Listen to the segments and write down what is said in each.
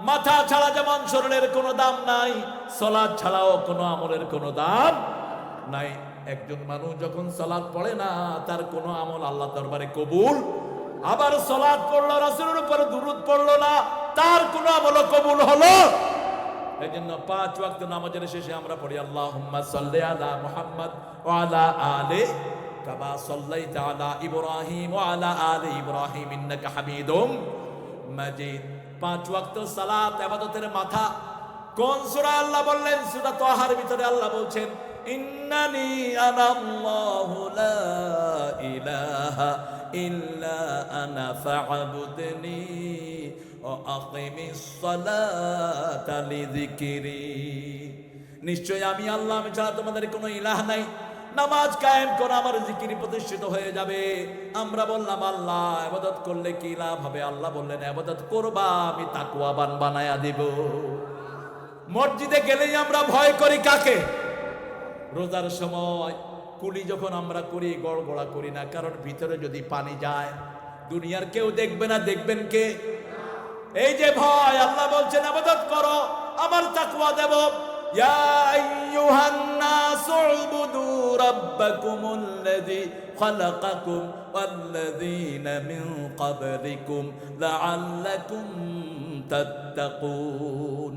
মাথা ছাড়া যেমন শরীরের কোনো দাম নাই, সালাত ছাড়াও কোনো আমলের কোনো দাম নাই। একজন মানুষ যখন সালাত পড়ে না, তার কোনো আমল আল্লাহ দরবারে কবুল। আবার সালাত পড়লো, রাসূলের উপর দুরূদ পড়লো না, তার কোনো আমল কবুল হলো। এইজন্য 5 ওয়াক্ত নামাজের শেষে আমরা পড়ি আল্লাহুম্মা সাল্লি আলা মুহাম্মদ ওয়া আলা আলি কামা সাল্লাইতা আলা ইব্রাহিম ওয়া আলা আলি ইব্রাহিম ইন্নাকা হামিদুম মাজিদ। 5 ওয়াক্ত সালাত ইবাদতের মাথা। কোন সূরা আল্লাহ বললেন? সূরা তাহার ভিতরে আল্লাহ বলছেন ইন্নানি আনা আল্লাহু লা ইলাহা ইল্লা আনা ফা'বুদনি ওয়া আকিমিস সালাতা লিযিকরি। নিশ্চয় আমি আল্লাহ, আমি ছাড়া তোমাদের কোনো ইলাহ নাই, নামাজ কায়েম করো, আমার জিকির প্রতিষ্ঠিত হয়ে যাবে। আমরা বললাম আল্লাহ ইবাদত করলে কি লাভ হবে? আল্লাহ বললেন ইবাদত করবা, আমি তাকওয়াবান বানায়া দিব। মসজিদে গেলেই আমরা ভয় করি কাকে? রোজার সময় কুলি যখন আমরা করি, গড়গড়া করি না, কারণ ভিতরে যদি পানি যায় দুনিয়ার কেউ দেখবে না, দেখবেন কে? এই যে ভয়, আল্লাহ বলছেন ইবাদত করো, আমার তাকওয়া দেব। ইয়া আইয়ুহান নাসু উবুদু রাব্বাকুমুল্লাযী খালাকাকুম ওয়াল্লাযীনা মিন ক্বাবলিকুম লাআল্লাকুম তাত্তাকুন।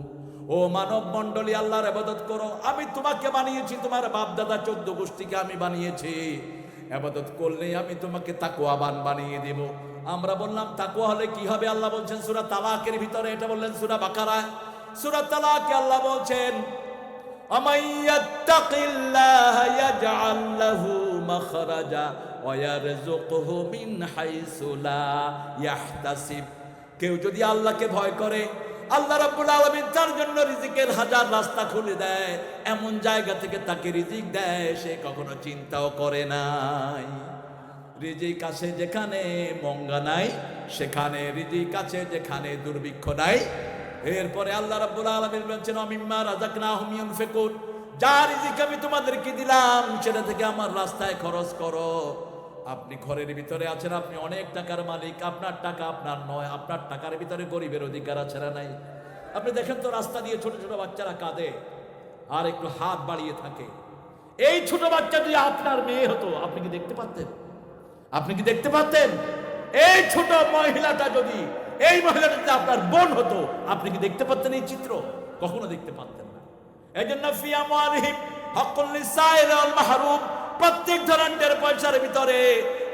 ও মানব মণ্ডলী, আল্লাহর ইবাদত করো, আমি তোমাকে বানিয়েছি, তোমার বাপ দাদা 14 গোষ্ঠীকে আমি বানিয়েছি। ইবাদত করলে আমি তোমাকে তাকওয়াবান বানিয়ে দেব। আমরা বললাম তাকওয়া হলে কি হবে? আল্লাহ বলছেন সূরা তালাকের ভিতরে, এটা বললেন সূরা বাকারায়। সূরা তালাকে আল্লাহ বলছেন আমাইয়াত্তাকিল্লাহা ইয়াজআল লাহু মাখরাজা ওয়া ইয়ারযুকহু মিন হাইসু লা ইয়াহতাসিব। কেউ যদি আল্লাহকে ভয় করে, আল্লাহ রাব্বুল আলামিন তার জন্য রিজিকের হাজার রাস্তা খুলে দেয়, এমন জায়গা থেকে তাকে রিজিক দেয় সে কখনো চিন্তাও করে নাই। রিজিক আছে যেখানে মঙ্গা নাই, সেখানে রিজিক আছে যেখানে দুর্ভিক্ষ নাই। এরপরে আল্লাহ রাব্বুল আলামিন বলেছেন মিম্মা রাযাকনাহুম ইউনফিকুন, যা রিজিক আমি তোমাদেরকে দিলাম সেটা থেকে আমার রাস্তায় খরচ করো। আপনি ঘরের ভিতরে আছেন, আপনি অনেক টাকার মালিক, আপনার টাকা আপনার নয়, আপনার টাকার ভিতরে গরিবের অধিকার আছে না নাই? আপনি দেখেন তো রাস্তা দিয়ে ছোট ছোট বাচ্চারা কাঁদে আর একটু হাত বাড়িয়ে থাকে। এই ছোট বাচ্চা যদি আপনার মেয়ে হতো, আপনি কি দেখতে পারতেন? আপনি কি দেখতে পারতেন? এই ছোট মহিলাটা যদি, এই মহিলাটা যদি আপনার বোন হতো, আপনি কি দেখতে পারতেন এই চিত্র? কখনো দেখতে পারতেন না। এই জন্য ফি আমওয়ালিহিম হাক্কুল লিসাইল ওয়াল মাহরুম, প্রত্যেক ধরনের পয়সার ভিতরে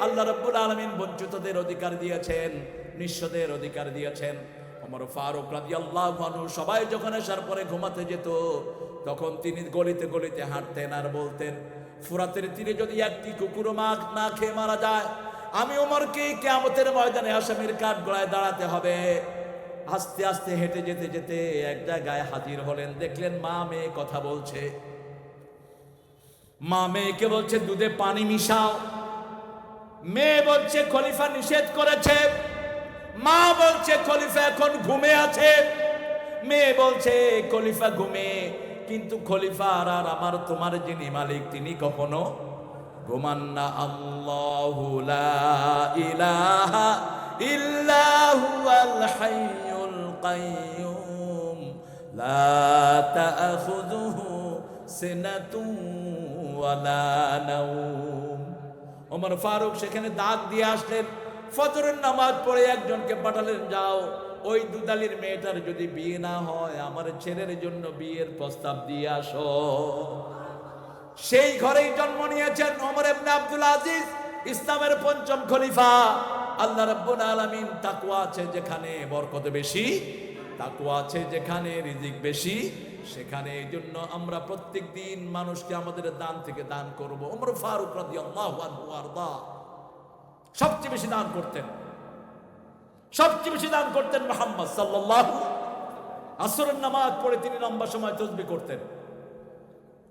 আল্লাহ রাব্বুল আলামিন বঞ্চিতদের অধিকার দিয়েছেন, নিঃস্বদের অধিকার দিয়েছেন। ওমর ফারুক রাদিয়াল্লাহু আনহু সবাই যখন আসার পরে ঘুমাতে যেত, তখন তিনি গলিতে গলিতে হাঁটতেন আর বলতেন ফুরাতের তীরে যদি একটি কুকুরও না খেয়ে মারা যায়, আমি ওমরকে কিয়ামতের ময়দানে আসামির কাঠ গড়ায় দাঁড়াতে হবে। আস্তে আস্তে হেঁটে যেতে যেতে এক জায়গায় হাজির হলেন, দেখলেন মা মেয়ে কথা বলছে। মা মেয়েকে বলছে দুধে পানি মিশাও, মেয়ে বলছে খলিফা নিষেধ করেছে। মা বলছে খলিফা এখন ঘুমে আছে। মেয়ে বলছে খলিফা ঘুমে, কিন্তু খলিফা আর আমার তোমার যিনি মালিক তিনি কখনো ঘুমান না। আল্লাহু লা ইলাহা ইল্লা হুয়াল হাইয়ুল কাইয়্যুম লা তাখুযুহু সিনাতুন ওয়ালা নাওম। ওমর ফারুক সেখানে ডাক দিয়ে আসলেন, ফজরের নামাজ পড়ে একজনকে পাঠালেন, যাও ওই দুধালির মেয়েটার যদি বিয়ে না হয় আমার ছেলের জন্য বিয়ের প্রস্তাব দিয়ে আসো। সেই ঘরেই জন্ম নিয়েছেন ওমর ইবনে আব্দুল আজিজ, ইসলামের ৫ম খলিফা। আল্লাহ রাব্বুল আলামিন তাকওয়া আছে যেখানে বরকত বেশি, তাকওয়া আছে যেখানে রিজিক বেশি, সেখানে। এই জন্য আমরা প্রত্যেক দিন মানুষকে আমাদের দান থেকে দান করব। ওমর ফারুক রাদিয়াল্লাহু আনহু আরদা সবচেয়ে বেশি দান করতেন, সবচেয়ে বেশি দান করতেন মুহাম্মদ সাল্লাল্লাহু। আসরের নামাজ পড়ে তিনি লম্বা সময় তাসবিহ করতেন,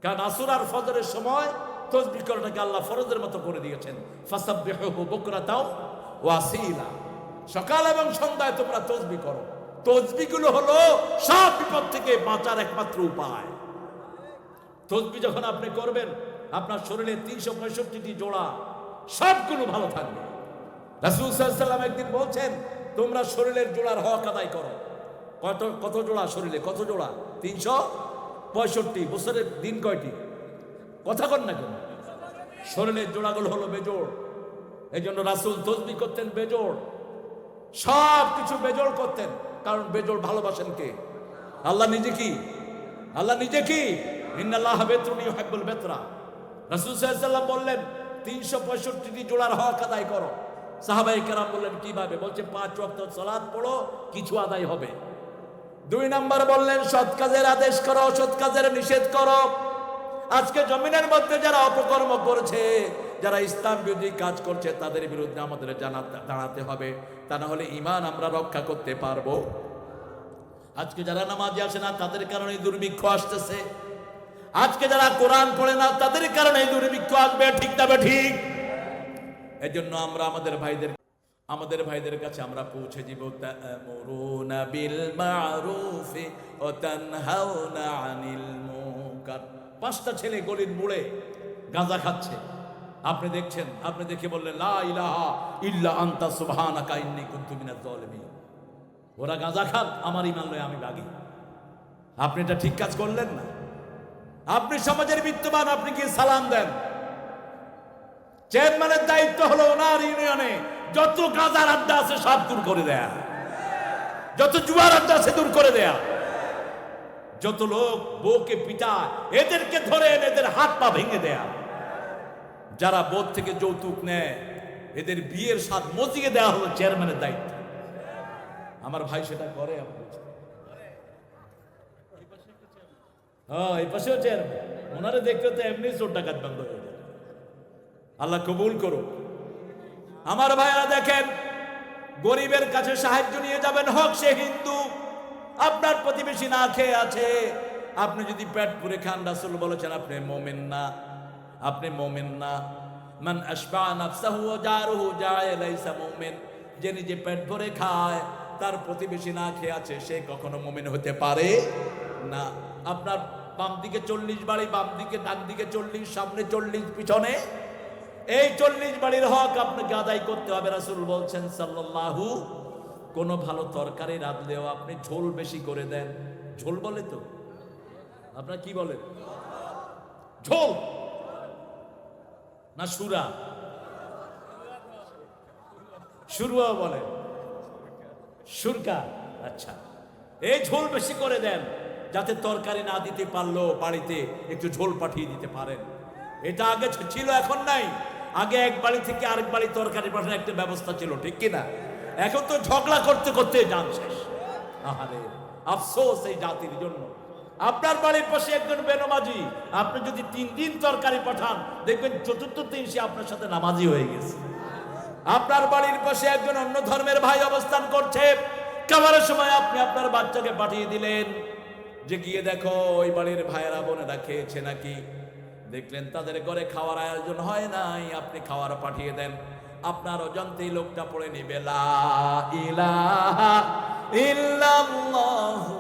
কারণ আসর আর ফজরের সময় তাসবিহ করাটাকে আল্লাহ ফরজের মতো করে দিয়েছেন। ফাসাব্বিহুহু বুকরাতাও ওয়া আসীলা, সকাল এবং সন্ধ্যায় তোমরা তাসবিহ করো। তাসবিহগুলো হলো সব বিপদ থেকে বাঁচার একমাত্র উপায়। তাসবিহ যখন আপনি করবেন, আপনার শরীরে ৩৬৫টি জোড়া সবগুলো ভালো থাকবে। রাসূল সাল্লাল্লাহু আলাইহি ওয়াসাল্লাম একদিন বলছেন তোমরা শরীরের জোড়ার হক আদায় করো। কত কত জোড়া শরীরে, কত জোড়া? 365। বছরের দিন কয়টি? কথা কন না কেন? শরীরের জোড়াগুলো হলো বেজোড়। এই জন্য রাসূল তসবিহ করতেন বেজোড়, সব কিছু বেজোড় করতেন। কারণ বেজোড় ভালোবাসেন কে? আল্লাহ নিজে। কি আল্লাহ নিজে? কি ইন্নাল্লাহা বেতরুন ইউহিব্বুল বেতরা। রাসূল সাল্লাল্লাহু আলাইহি ওয়াসাল্লাম বললেন 365টি জোড়ার হক আদায় করো। সাহাবায়ে কেরাম বললেন কিভাবে? বলছে 5 ওয়াক্ত সালাত পড়ো, কিছু আদায় হবে। 2 নাম্বার বললেন সৎ কাজের আদেশ করো, অসৎ কাজের নিষেধ করো। আজকে জমিনের মধ্যে যারা অপকর্ম করছে, যারা ইসলাম বিরোধী কাজ করছে, তাদের বিরুদ্ধে আমাদের দাঁড়াতে হবে, তা না হলে ঈমান আমরা রক্ষা করতে পারবো? আজকে যারা নামাজে আসে না, তাদের কারণে দুর্ভিক্ষ আসতেছে। আজকে যারা কোরআন পড়ে না, তাদের কারণে দুর্ভিক্ষ আসবে। ঠিক না ঠিক? এই জন্য আমরা আমাদের ভাইদের কাছে আমরা পৌঁছে দিব। তা'মুরুনা বিল মা'রুফি ওয়া তানহাউনা আনিল মুনকার। 5টা ছেলে গলির মোড়ে গাঁজা খাচ্ছে, আপনি দেখছেন, আপনি দেখে বললেন লা ইলাহা ইল্লা আনতা সুবহানাকা ইন্নী কুনতু মিনাজ জালিমিন। ওরা গাঁজা খান, আমার ঈমান লয়ে আমি ভাগি। আপনি এটা ঠিক কাজ করলেন না। আপনি সমাজের বিত্তবান, আপনি কি সালাম দেন? চেয়ারম্যানের দায়িত্ব হলো ওনার ইউনিয়নে যত গাঁজার আড্ডা আছে সব দূর করে দেয়া, যত জুয়ার আড্ডা আছে দূর করে দেয়া, যত লোক বউকে পিটায় এদেরকে ধরে এদের হাত পা ভেঙে দেয়া, যারা বোধ থেকে যৌতুক নেয় এদের বিয়ের স্বাদ মজিয়ে দেওয়া হলো চেয়ারম্যানের দায়িত্ব। আমার ভাই সেটা করে। এই পাশেও চেয়ারম্যান, ওনারে দেখতে তো এমনি চোর ডাকাত বন্ধ হয়ে যায়। আল্লাহ কবুল করুক। আমার ভাইরা দেখেন, গরিবের কাছে সাহায্য নিয়ে যাবেন, হোক সে হিন্দু। আপনার প্রতিবেশী না খেয়ে আছে, আপনি যদি পেট পুরে খান, রাসূল বলেছেন আপনি মুমিন না, আপনি মুমিন না। মান আশবা নাফসাহু ওয়া জারুহু জায়ে লাইসা মুমিন। যে নিজে পেট ভরে খায়, তার প্রতিবেশী না খেয়ে আছে, সে কখনো মুমিন হতে পারে না। আপনার বাম দিকে 40 বাড়ি, বাম দিকে ডান দিকে 40, সামনে 40, পিছনে এই 40 বাড়ির হক আপনাকে আদায় করতে হবে। রাসূল বলছেন সাল্লাল্লাহু, কোন ভালো তরকারি রাঁধলেও আপনি ঝোল বেশি করে দেন। ঝোল বলে তো, আপনারা কি বলেন? ঝোল না সুরা? সুরুয়া বলেন, সুরকা। আচ্ছা, এই ঝোল বেশি করে দেন, যাতে তরকারি না দিতে পারলো বাড়িতে একটু ঝোল পাঠিয়ে দিতে পারেন। এটা আগে ছিল, এখন নাই। আগে এক বাড়ি থেকে আরেক বাড়ি তরকারি পাঠানোর একটা ব্যবস্থা ছিল, ঠিক কিনা? এখন তো ঝগড়া করতে করতে জান শেষ। আহারে আফসোস এই জাতির জন্য। আপনার বাড়ির পাশে একজন বেনামাজি, আপনি যদি 3 দিন তরকারি পাঠান, দেখবেন 4র্থ দিন সে আপনার সাথে নামাজি হয়ে গেছে। আপনার বাড়ির পাশে একজন অন্য ধর্মের ভাই অবস্থান করছে, খাবারের সময় আপনি আপনার বাচ্চাকে পাঠিয়ে দিলেন যে গিয়ে দেখো ওই বাড়ির ভাইয়েরা বোনেরা খেয়েছে নাকি। দেখলেন তাদের ঘরে খাওয়ার আয়োজন হয় নাই, আপনি খাওয়ার পাঠিয়ে দেন। আপনার অজান্তেই লোকটা পড়ে নিবে লা ইলাহা ইল্লাল্লাহু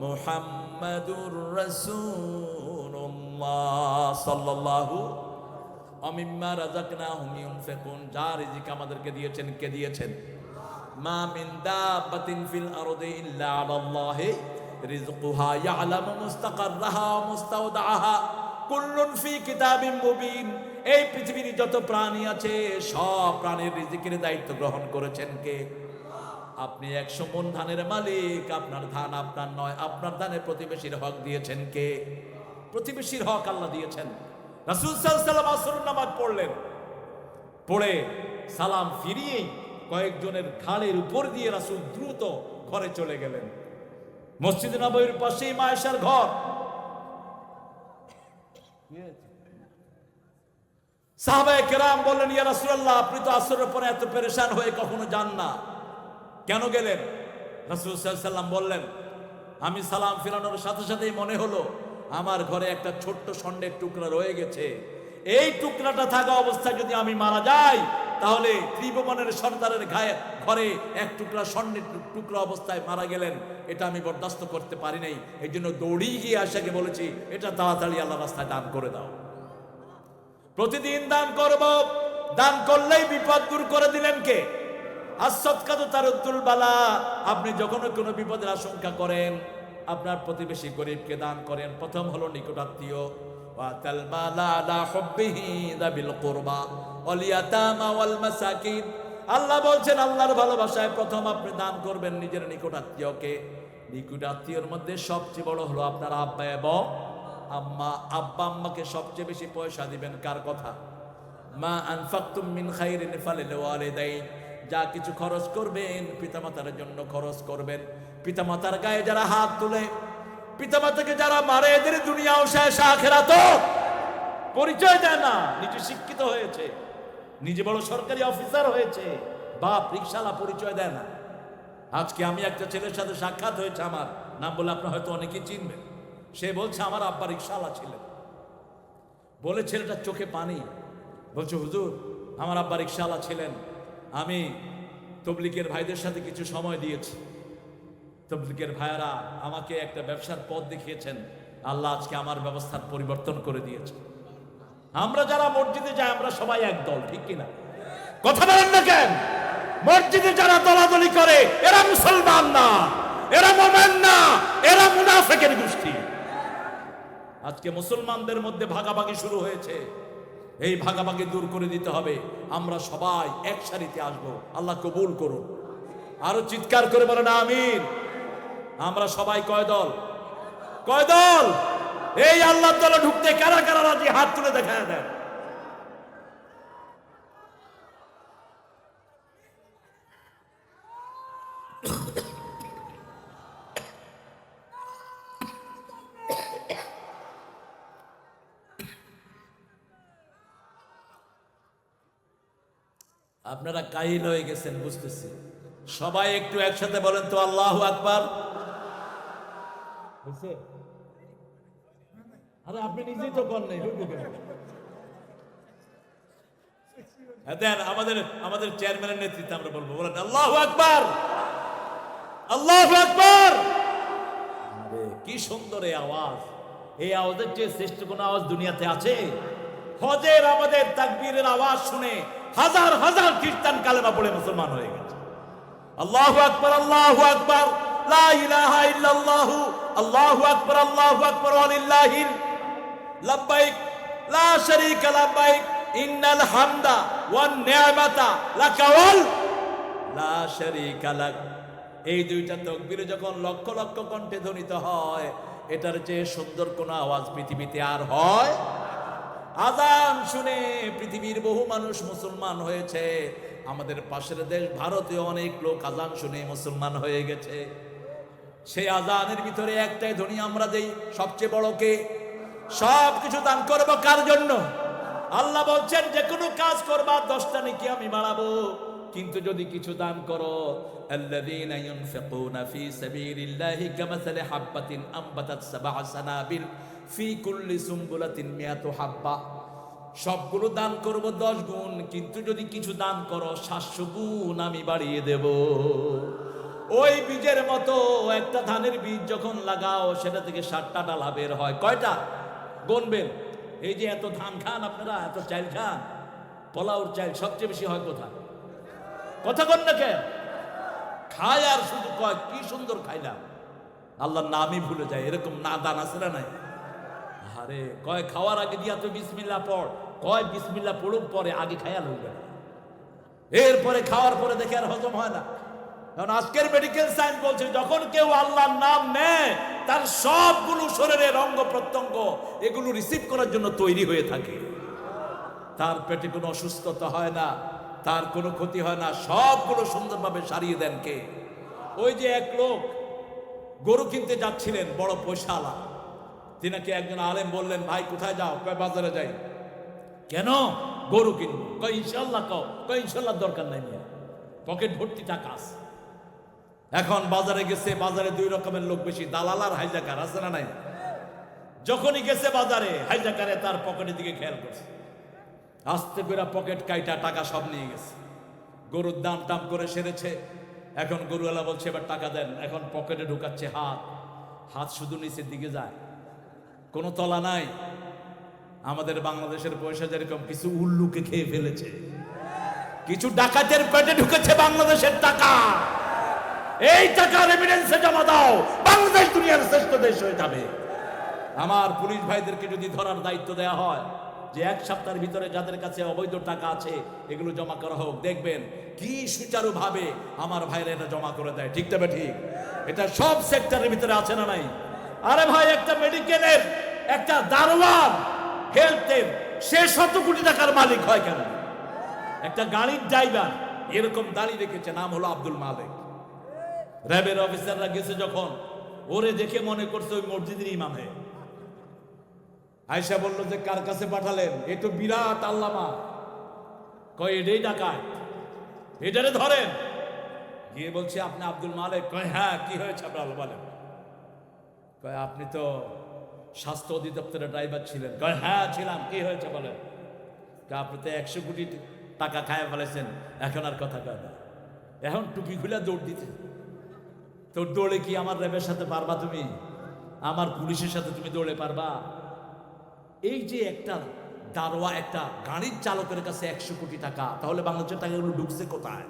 মুহাম্মাদুর রাসূলুল্লাহ সাল্লাল্লাহু আমিম্মা রাযাকনাহুম ইউনফিকুন। যার রিজিক আমাদেরকে দিয়েছেন, কে দিয়েছেন? মা মিন দাব্বাতিন ফিল আরদি ইল্লা আলাল্লাহি রিজকুহা ইয়ালামু মুস্তাকাররাহা ওয়া মুস্তাওদাআহা কুল্লুন ফি কিতাবিম মুবিন। এই পৃথিবীর যত প্রাণী আছে, সব প্রাণীর রিজিকের দায়িত্ব গ্রহণ করেছেন কে? আপনি 100 মণ ধানের মালিক, আপনার ধান আপনার নয়। আপনার ধানের প্রতিবেশীর হক দিয়েছেন কে? প্রতিবেশীর হক আল্লাহ দিয়েছেন। রাসূল সাল্লাল্লাহু আলাইহি ওয়াসাল্লাম আসরের নামাজ পড়লেন, পড়ে সালাম ফিরিয়ে কয়েকজনের ঘাড়ের উপর দিয়ে রাসূল দ্রুত ঘরে চলে গেলেন। মসজিদ নববীর পাশেই মা আয়েশার ঘর। সাহাবায়ে কেরাম বললেন, ইয়া রাসূলুল্লাহ, আপনি তো আসরের পরে এত পেরেশান হয়ে কখনো যান না, কেন গেলেন? রাসূল সাল্লাল্লাহু আলাইহি ওয়াসাল্লাম বললেন, আমি সালাম ফিরানোর সাথে সাথেই মনে হলো আমার ঘরে একটা ছোট্ট স্বর্ণের টুকরা রয়ে গেছে। এই টুকরাটা থাকা অবস্থায় যদি আমি মারা যাই, তাহলে ত্রিভুবনের সর্দারের ঘরে এক টুকরা স্বর্ণের টুকরা অবস্থায় মারা গেলেন, এটা আমি বরদাস্ত করতে পারি নাই। এই জন্য দৌড়িয়ে গিয়ে আয়েশাকে বলেছি, এটা তাড়াতাড়ি আল্লাহর রাস্তায় দান করে দাও। প্রতিদিন দান করব। দান করলেই বিপদ দূর করে দিলেন কে? as-সাদকাতু তারুদ্দুল বালা, আপনি যখন কোনো বিপদের আশঙ্কা করেন, আপনার প্রতিবেশী গরিবকে দান করেন। প্রথম হলো নিকটাত্মীয়, ওয়া তাল মালা আলা হুব্বিহি যাবিল কুরবা ওয়াল ইয়াতামা ওয়াল মাসাকিন। আল্লাহ বলছেন আল্লাহর ভালোবাসায় প্রথম আপনি দান করবেন নিজের নিকটাত্মীয়কে। নিকটাত্মীয়র মধ্যে সবচেয়ে বড় হলো আপনার আব্বা এবং আম্মা। আব্বা আম্মাকে সবচেয়ে বেশি পয়সা দিবেন কার কথা? মা আনফাকতুম মিন খাইরিন ফালিল ওয়ালিদাইন। যা কিছু খরচ করবেন পিতামাতার জন্য খরচ করবেন। পিতামাতার গায়ে যারা হাত তুলে, পিতামাতাকে যারা মারে, এদের দুনিয়াও শেষ আখিরাতও পরিচয় দেয় না। নিজে শিক্ষিত হয়েছে, নিজে বড় সরকারি অফিসার হয়েছে, বাপ রিকশালা, পরিচয় দেয় না। আজকে আমি একটা ছেলের সাথে সাক্ষাৎ হয়েছে, আমার নাম বলে আপনার হয়তো অনেকেই চিনবেন। সে বলছে আমার আব্বা রিকশালা ছিলেন। বলে ছেলেটার চোখে পানি, বলছে হুজুর আমার আব্বা রিকশালা ছিলেন, আমি তবলিগের ভাইদের সাথে কিছু সময় দিয়েছি, তবলিগের ভাইয়ারা আমাকে একটা ব্যবসার পথ দেখিয়েছেন, আল্লাহ আজকে আমার ব্যবস্থার পরিবর্তন করে দিয়েছে। আমরা যারা মসজিদে যাই আমরা সবাই এক দল, ঠিক কিনা? কথা বলেন না কেন? মসজিদে যারা দলাদলি করে এরা মুসলমান না, এরা মুমিন না, এরা মুনাফিকের গোষ্ঠী। আজকে মুসলমানদের মধ্যে ভাগাভাগি শুরু হয়েছে, এই ভাগাভাগি দূর করে দিতে হবে। আমরা সবাই এক সারিতে আসবো, আল্লাহ কবুল করুন। আরো চিৎকার করে বলেন আমিন। আমরা সবাই কয় দল? কয় দল? এই আল্লাহর দলে ঢুকতে কারা কারা রাজি? হাত তুলে দেখায় দেন। আপনারা কাহিল হয়ে গেছেন বুঝতেছি। সবাই একটু একসাথে বলেন তো আল্লাহু আকবার। আরে আপনি নিজেই তো কর নাই। দেন আমাদের আমাদের চেয়ারম্যানের নেতৃত্বে আমরা বলবো, বলেন আল্লাহু আকবার, আল্লাহু আকবার। কি সুন্দর এই আওয়াজ! এই আওয়াজের চেয়ে শ্রেষ্ঠ কোন আওয়াজ দুনিয়াতে আছে? হজের আমাদের তাকবীরের আওয়াজ শুনে হাজার হাজার খ্রিস্টান কালেমা পড়ে মুসলমান হয়ে গেছে। আল্লাহু আকবার, আল্লাহু আকবার, লা ইলাহা ইল্লাল্লাহু, আল্লাহু আকবার, আল্লাহু আকবার, ওয়ালিল্লাহিল লাব্বাইক, লা শারীকা লাব্বাইক, ইন্নাল হামদা ওয়ান নি'মাতা লাকা ওয়াল লা শারীকা লাক। এই দুইটা তাকবীর যখন লক্ষ লক্ষ কণ্ঠে ধ্বনিত হয়, এটার চেয়ে সুন্দর কোন আওয়াজ পৃথিবীতে আর হয়? আজান শুনে পৃথিবীর বহু মানুষ মুসলমান হয়েছে। আমাদের পাশের দেশ ভারতে অনেক লোক আজান শুনে মুসলমান হয়ে গেছে। সেই আজানের ভিতরে একটাই ধ্বনি আমরা দেই, সবচেয়ে বড় কে? সব কিছু দান করবো কার জন্য? আল্লাহ বলছেন যে কোনো কাজ করবা 10টা নেকি আমি বাড়াবো, কিন্তু যদি কিছু দান করো, আল্লাযীনা ইউনফিকুনা ফী সাবিলিল্লাহি কামাসালি হাববাতিন আনবাতাত সাবআ সানাবিল ফি কুল্লি সুমবুলাতিন মিয়াতু হাব্বা। সবগুলো দান করব 10 গুণ, কিন্তু যদি কিছু দান করো 700 গুণ আমি বাড়িয়ে দেব। ওই বীজের মতো একটা ধানের বীজ যখন লাগাও সেটা থেকে 7টা ডালা বের হয়। কয়টা গুনবেন? এই যে এত ধান খান আপনারা, এত চাল খান, পোলাওর চাল সবচেয়ে বেশি হয় কোথায়? কথা কন না কেন? খায় আর শুধু কয় কি সুন্দর খাইলাম, আল্লাহর নামই ভুলে যায়। এরকম না দান আছে না নাই? আরে কয় খাওয়ার আগে দিয়া তুই বিসমিল্লাহ পড়, কয় বিসমিল্লাহ পড়ুক পরে, আগে খায়া লইবে, এরপরে খাওয়ার পরে দেখে আর হজম হয় না। কারণ আজকের মেডিকেল সায়েন্স বলছে যখন কেউ আল্লাহর নাম নেয় তার সবগুলো শরীরের অঙ্গ প্রত্যঙ্গ এগুলো রিসিভ করার জন্য তৈরি হয়ে থাকে। তার পেটে কোনো অসুস্থতা হয় না, তার কোনো ক্ষতি হয় না, সবগুলো সুন্দরভাবে সারিয়ে দেন কে? ওই যে এক লোক গরু কিনতে যাচ্ছিলেন, বড় পয়সাওয়ালা। তিনাকে একজন আলেম বললেন, ভাই কোথায় যাও? কয় বাজারে যাই। কেন? গরু কিনবো। কয় ইনশাল্লাহ। কয় ইনশাল্লাহ দরকার নাই, নিয়ে পকেট ভর্তি টাকা আছে। এখন বাজারে গেছে, বাজারে 2 রকমের লোক বেশি, দালাল আর হাইজাকার, আছে না নাই? যখনই গেছে বাজারে, হাইজাকারে তার পকেটের দিকে খেয়াল করছে, আস্তে করে পকেট কাইটা টাকা সব নিয়ে গেছে। গরুর দাম টাম করে সেরেছে। এখন গরুওয়ালা বলছে এবার টাকা দেন। এখন পকেটে ঢুকাচ্ছে হাত, হাত শুধু নিচের দিকে যায়, কোনো তলা নাই। আমাদের বাংলাদেশের পয়সা যেরকম কিছু উল্লুকে খেয়ে ফেলেছে। কিছু ডাকাতের পেটে ঢুকেছে বাংলাদেশের টাকা। এই টাকা রেমিটেন্সে জমা দাও, বাংলাদেশ দুনিয়ার শ্রেষ্ঠ দেশ হয়ে যাবে। আমার পুলিশ ভাইদেরকে যদি ধরার দায়িত্ব দেওয়া হয় যে এক সপ্তাহের ভিতরে যাদের কাছে অবৈধ টাকা আছে এগুলো জমা করা হোক, দেখবেন কি সুচারুভাবে আমার ভাইরা এটা জমা করে দেয়। ঠিক তবে ঠিক, এটা সব সেক্টরের ভিতরে আছে না নাই? আরে ভাই, একটা মেডিকেলের, একটা দারোয়ান, হেলথের, সে 100 কোটি টাকার মালিক হয় কেন? একটা গাড়ির ড্রাইভার এরকম দাঁড়িয়ে রেখেছে, নাম হলো আব্দুল মালিক। র্যাবের অফিসাররা গেছে যখন, ওরে দেখে মনে করছে ওই মসজিদের ইমামে। আয়েশা বলল যে কার কাছে পাঠালেন? এ তো বিরাট আল্লামা। কয় এটাই ডাকাত, এটারে ধরেন। গিয়ে বলছে আপনি আব্দুল মালিক? কয় হ্যাঁ। কি হয়েছে আপনার বলেন? কয় আপনি তো স্বাস্থ্য অধিদপ্তরের ড্রাইভার ছিলেন। কয় হ্যাঁ ছিলাম। কি হয়েছে বলেন? আপনি তো 100 কোটি টাকা খায় ফেলেছেন, এখন আর কথা কয় না, এখন টুপি খুলে দৌড় দিতে। তোর দৌড়ে কি আমার র্যাবের সাথে পারবা তুমি? আমার পুলিশের সাথে তুমি দৌড়ে পারবা? এই যে একটা দারোয়া, একটা গাড়ির চালকের কাছে 100 কোটি টাকা, তাহলে বাংলাদেশের টাকাগুলো ঢুকছে কোথায়?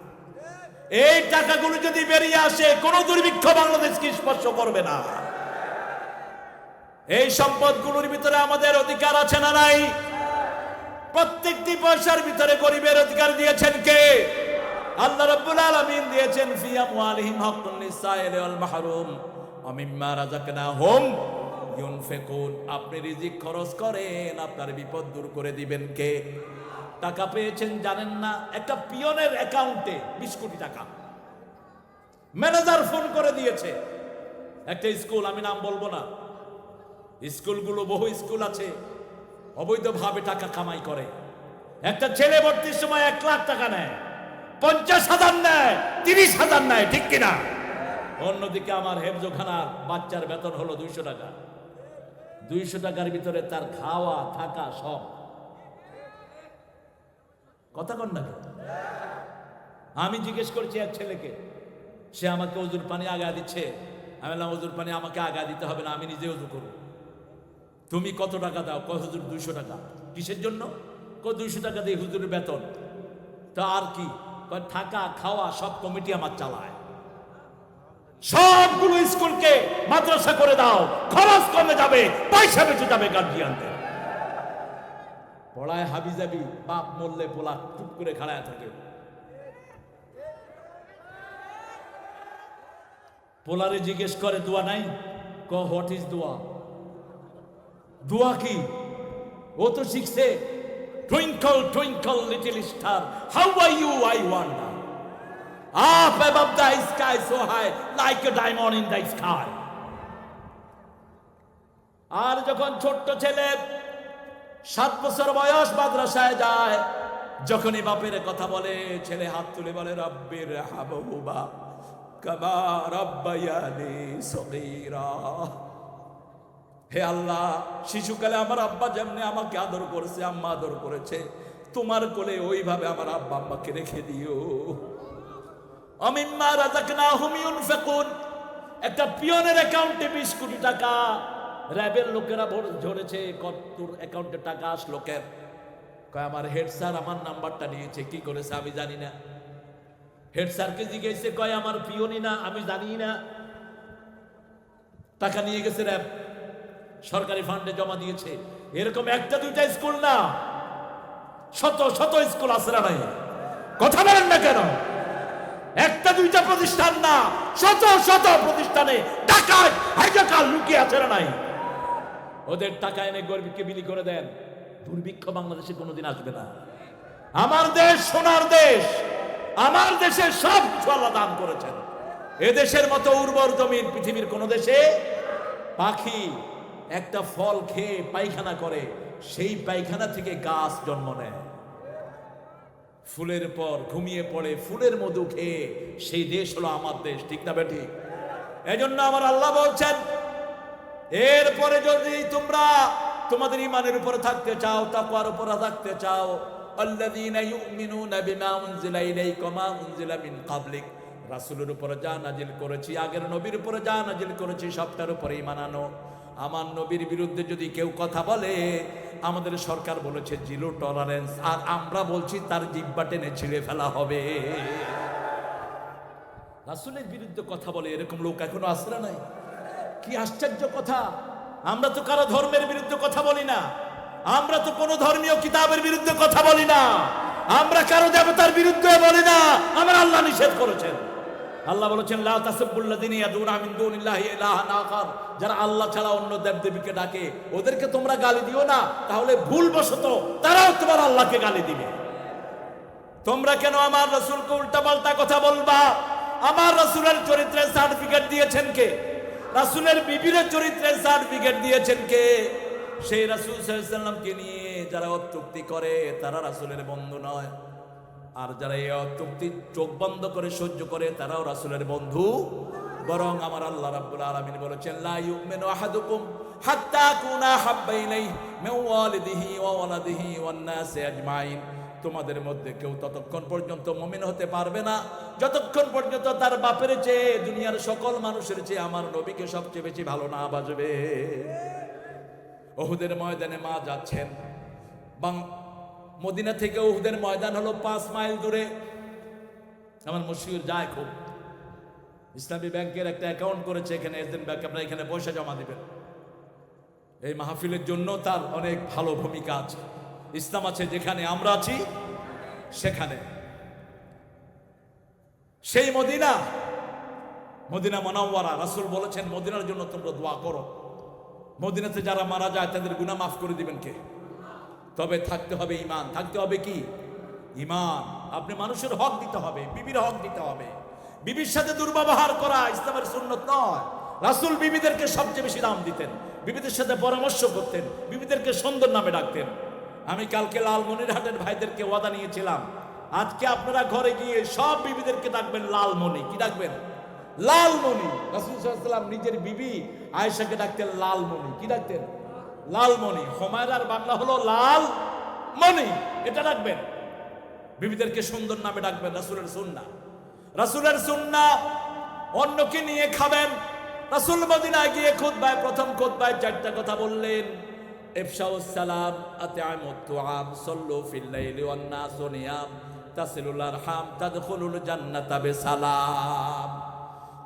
এই টাকাগুলো যদি বেরিয়ে আসে, কোন দুর্ভিক্ষ বাংলাদেশকে স্পর্শ করবে না। এই সম্পদগুলোর ভিতরে আমাদের অধিকার আছে না নাই? প্রত্যেকটি পয়সার ভিতরে গরিবের অধিকার দিয়েছেন কে? আল্লাহ রাব্বুল আলামিন দিয়েছেন, ফি আমওয়ালিহিম হাক্কুন লিসাইলি ওয়াল মাহরুম ওয়া মিম্মা রাযাকনাহুম ইউনফিকুন। আপনি রিজিক খরচ করেন, আপনার বিপদ দূর করে দিবেন কে? টাকা পেয়েছেন জানেন না? একটা পিয়নের অ্যাকাউন্টে 20 কোটি টাকা ম্যানেজার ফোন করে দিয়েছে। একটা স্কুল, আমি নাম বলবো না, স্কুলগুলো বহু স্কুল আছে অবৈধভাবে টাকা কামাই করে। একটা ছেলে ভর্তির সময় 1 লাখ টাকা নেয়, 50,000 নেয়, 30,000 নেয়, ঠিক কিনা? অন্যদিকে আমার হেফজোখানার বাচ্চার বেতন হলো 200 টাকা। 200 টাকার ভিতরে তার খাওয়া থাকা সব। কথা কন না? আমি জিজ্ঞেস করছি এক ছেলেকে, সে আমাকে ওজুর পানি আগা দিচ্ছে। আমি বললাম ওজুর পানি আমাকে আগা দিতে হবে না, আমি নিজে ওজু করব। তুমি কত টাকা দাও? কয় হুজুর 200 টাকা। কিসের জন্য? কয় 200 টাকা দিয়ে হুজুরের বেতন। তা আর কি? কয় থাকা খাওয়া সব কমিটি আমার চালায়। সবগুলো স্কুলকে মাদ্রাসা করে দাও, খরচ কমে যাবে, পয়সা বেঁচে যাবে গার্জিয়ানদের। পড়ায় হাবিজাবি, বাপ মরলে পোলা চুপ করে খাড়ায় থাকে। পোলারে জিজ্ঞেস করে দোয়া নাই? ক হোয়াট ইজ দোয়া? দোয়া কি? ও তো শিখছে twinkle twinkle little star how are you I wonder up above the sky so high like a diamond in the sky। আর যখন ছোট্ট ছেলে 7 বছর বয়স মাদ্রাসায় যায়, যখনই বাপের কথা বলে, ছেলে হাত তুলে বলে রব্বির হাবুবা কামা রাব্বায়ানি সগীরা। হে আল্লাহ, শিশুকালে আমার আব্বা যেমনি আমাকে আদর করেছে, আম্মা আদর করেছে, তোমার কোলে ওইভাবে আমার আব্বা আম্মাকে রেখে দিও। আমিম্মা রাযাকনাহুম ইউনফিকুন। একটা পিয়নের অ্যাকাউন্টে 20 কোটি টাকা র্যাবের লোকেরা ধরেছে। কত অ্যাকাউন্টে টাকা আসলো কেন? কয় আমার হেড স্যার আমার নাম্বারটা নিয়েছে। কি করেছে আমি জানি না। হেড স্যারকে জিজ্ঞেসে, কয় আমার পিয়নই না, আমি জানি না। টাকা নিয়ে গেছে র্যাব, সরকারি ফান্ডে জমা দিয়েছে। এরকম একটা দুইটা স্কুল না, শত শত স্কুল আছে না নাই? কথা বলেন না কেন? একটা দুইটা প্রতিষ্ঠান না, শত শত প্রতিষ্ঠানে টাকায় হাইজাকার লুকিয়ে আছে না নাই? ওদের টাকা এনে গরিবকে বিলি করে দেন, দুর্ভিক্ষ বাংলাদেশে কোনোদিন আসবে না। আমার দেশ সোনার দেশ, আমার দেশে সব কিছু আল্লাহ দান করেছেন। এদেশের মতো উর্বর জমিন পৃথিবীর কোন দেশে। পাখি একটা ফল খেয়ে পায়খানা করে, সেই পায়খানা থেকে গাছ জন্ম নেয়। ফুলের পর ঘুমিয়ে পড়ে, ফুলের মধু খেয়ে, সেই দেশ হলো আমার দেশ। ঠিক না বেঠিক? এজন্য আমার আল্লাহ বলছেন, এরপরে যদি তোমরা তোমাদের ঈমানের উপরে থাকতে চাও, তাকওয়ার উপরে থাকতে চাও, আল্লাযীনা ইউমিনুনা বিমা উনজিলা ইলাইকা ওয়া মা উনজিলা মিন ক্বাবলিক, রাসূলের উপরে যা নাজিল করেছি, আগের নবীর উপরে যা নাজিল করেছি, সবটার উপরে ঈমান আনো। আমার নবীর বিরুদ্ধে যদি কেউ কথা বলে, আমাদের সরকার বলেছে জিরো টলারেন্স, আর আমরা বলছি তার জিহ্বা টেনে ছিঁড়ে ফেলা হবে। রাসূলের বিরুদ্ধে কথা বলে এরকম লোক এখনো আছে না নাই? কি আশ্চর্য কথা! আমরা তো কারো ধর্মের বিরুদ্ধে কথা বলি না, আমরা তো কোনো ধর্মীয় কিতাবের বিরুদ্ধে কথা বলি না, আমরা কারো দেবতার বিরুদ্ধে বলি না। আমার আল্লাহ নিষেধ করেছেন। আল্লাহ বলেছেন লা তাসুবুল্লাযিনা ইয়াদুনা মিন দুনিল্লাহি ইলাহান আখার, যারা আল্লাহ ছাড়া অন্য দেবদেবীকে ডাকে ওদেরকে তোমরা গালি দিও না, তাহলে ভুলবশত তারাও তোমার আল্লাহকে গালি দিবে। তোমরা কেন আমার রাসূলকে উল্টাপাল্টা কথা বলবা? আমার রাসূলের চরিত্রের সার্টিফিকেট দিয়েছেন কে? রাসূলের বিবির চরিত্রের সার্টিফিকেট দিয়েছেন কে? সেই রাসূল সাল্লাল্লাহু আলাইহি ওয়াসাল্লামকে নিয়ে যারা অত্যুক্তি করে তারা রাসূলের বন্ধু নয়, আর যারা এই অত্যুক্তি চোখ বন্ধ করে সহ্য করে তারাও রাসূলের বন্ধু। বরং আমার আল্লাহ রাব্বুল আলামিন বলেছেন লা ইউমিনু আহাদুকুম হাত্তা কুনা হাব্বা ইলাইহি মিন ওয়ালিদিহি ওয়া ওয়ালাদিহি ওয়ান নাসি আজমাইন, তোমাদের মধ্যে কেউ ততক্ষণ পর্যন্ত মুমিন হতে পারবে না যতক্ষণ পর্যন্ত তার বাপের চেয়ে দুনিয়ার সকল মানুষের চেয়ে আমার নবীকে সবচেয়ে বেশি ভালো না বাসবে। উহুদের ময়দানে মা যাচ্ছেন, মদিনা থেকে উহুদের ময়দান হলো 5 মাইল দূরে। আমার মশিউর যায় খুব, ইসলামী ব্যাংকের একটা অ্যাকাউন্ট করেছে এখানে, এজেন্ট ব্যাংক, আপনারা এখানে পয়সা জমা দিবেন। এই মাহফিলের জন্য তার অনেক ভালো ভূমিকা আছে। ইসলাম আছে যেখানে, আমরা আছি সেখানে। সেই মদিনা, মদিনা মুনাওয়ারা, রাসূল বলেছেন মদিনার জন্য তোমরা দোয়া করো। মদিনাতে যারা মারা যায় তাদের গুনাহ মাফ করে দিবেন কে? তবে থাকতে হবে ঈমান। থাকতে হবে কি? ঈমান। আপনি মানুষের হক দিতে হবে, বিবির হক দিতে হবে। বিবির সাথে দুর্ব্যবহার করা ইসলামের সুন্নত নয়। রাসূল বিবিদেরকে সবচেয়ে বেশি দাম দিতেন, বিবিদের সাথে পরামর্শ করতেন, বিবিদেরকে সুন্দর নামে ডাকতেন। আমি কালকে লালমনিরহাটের ভাইদেরকে ওয়াদা নিয়েছিলাম, আজকে আপনারা ঘরে গিয়ে সব বিবিদেরকে ডাকবেন লালমণি। কি ডাকবেন? লালমণি। রাসূল সাল্লাল্লাহু আলাইহি ওয়াসাল্লাম নিজের বিবি আয়েশাকে ডাকতেন লালমণি। কি ডাকতেন? লালমণি। হুমায়রার বাংলা হলো লালমণি, এটা ডাকবেন। বিবিদেরকে সুন্দর নামে ডাকবেন, রাসূলের সুন্নাহ। রাসূলের সুন্নাহ। অন্যকে নিয়ে খাবেন। রাসূল মদিনায় গিয়ে খুতবায়, প্রথম খুতবায় 4টা কথা বললেন। ইফশাউস সালাম, আতিআমুত তুআম, সাল্লু ফিল লাইলি ওয়ান নাসু নিয়াম, তাসিলুল আরহাম, তাদখুলুল জান্নাতা বিসালাম।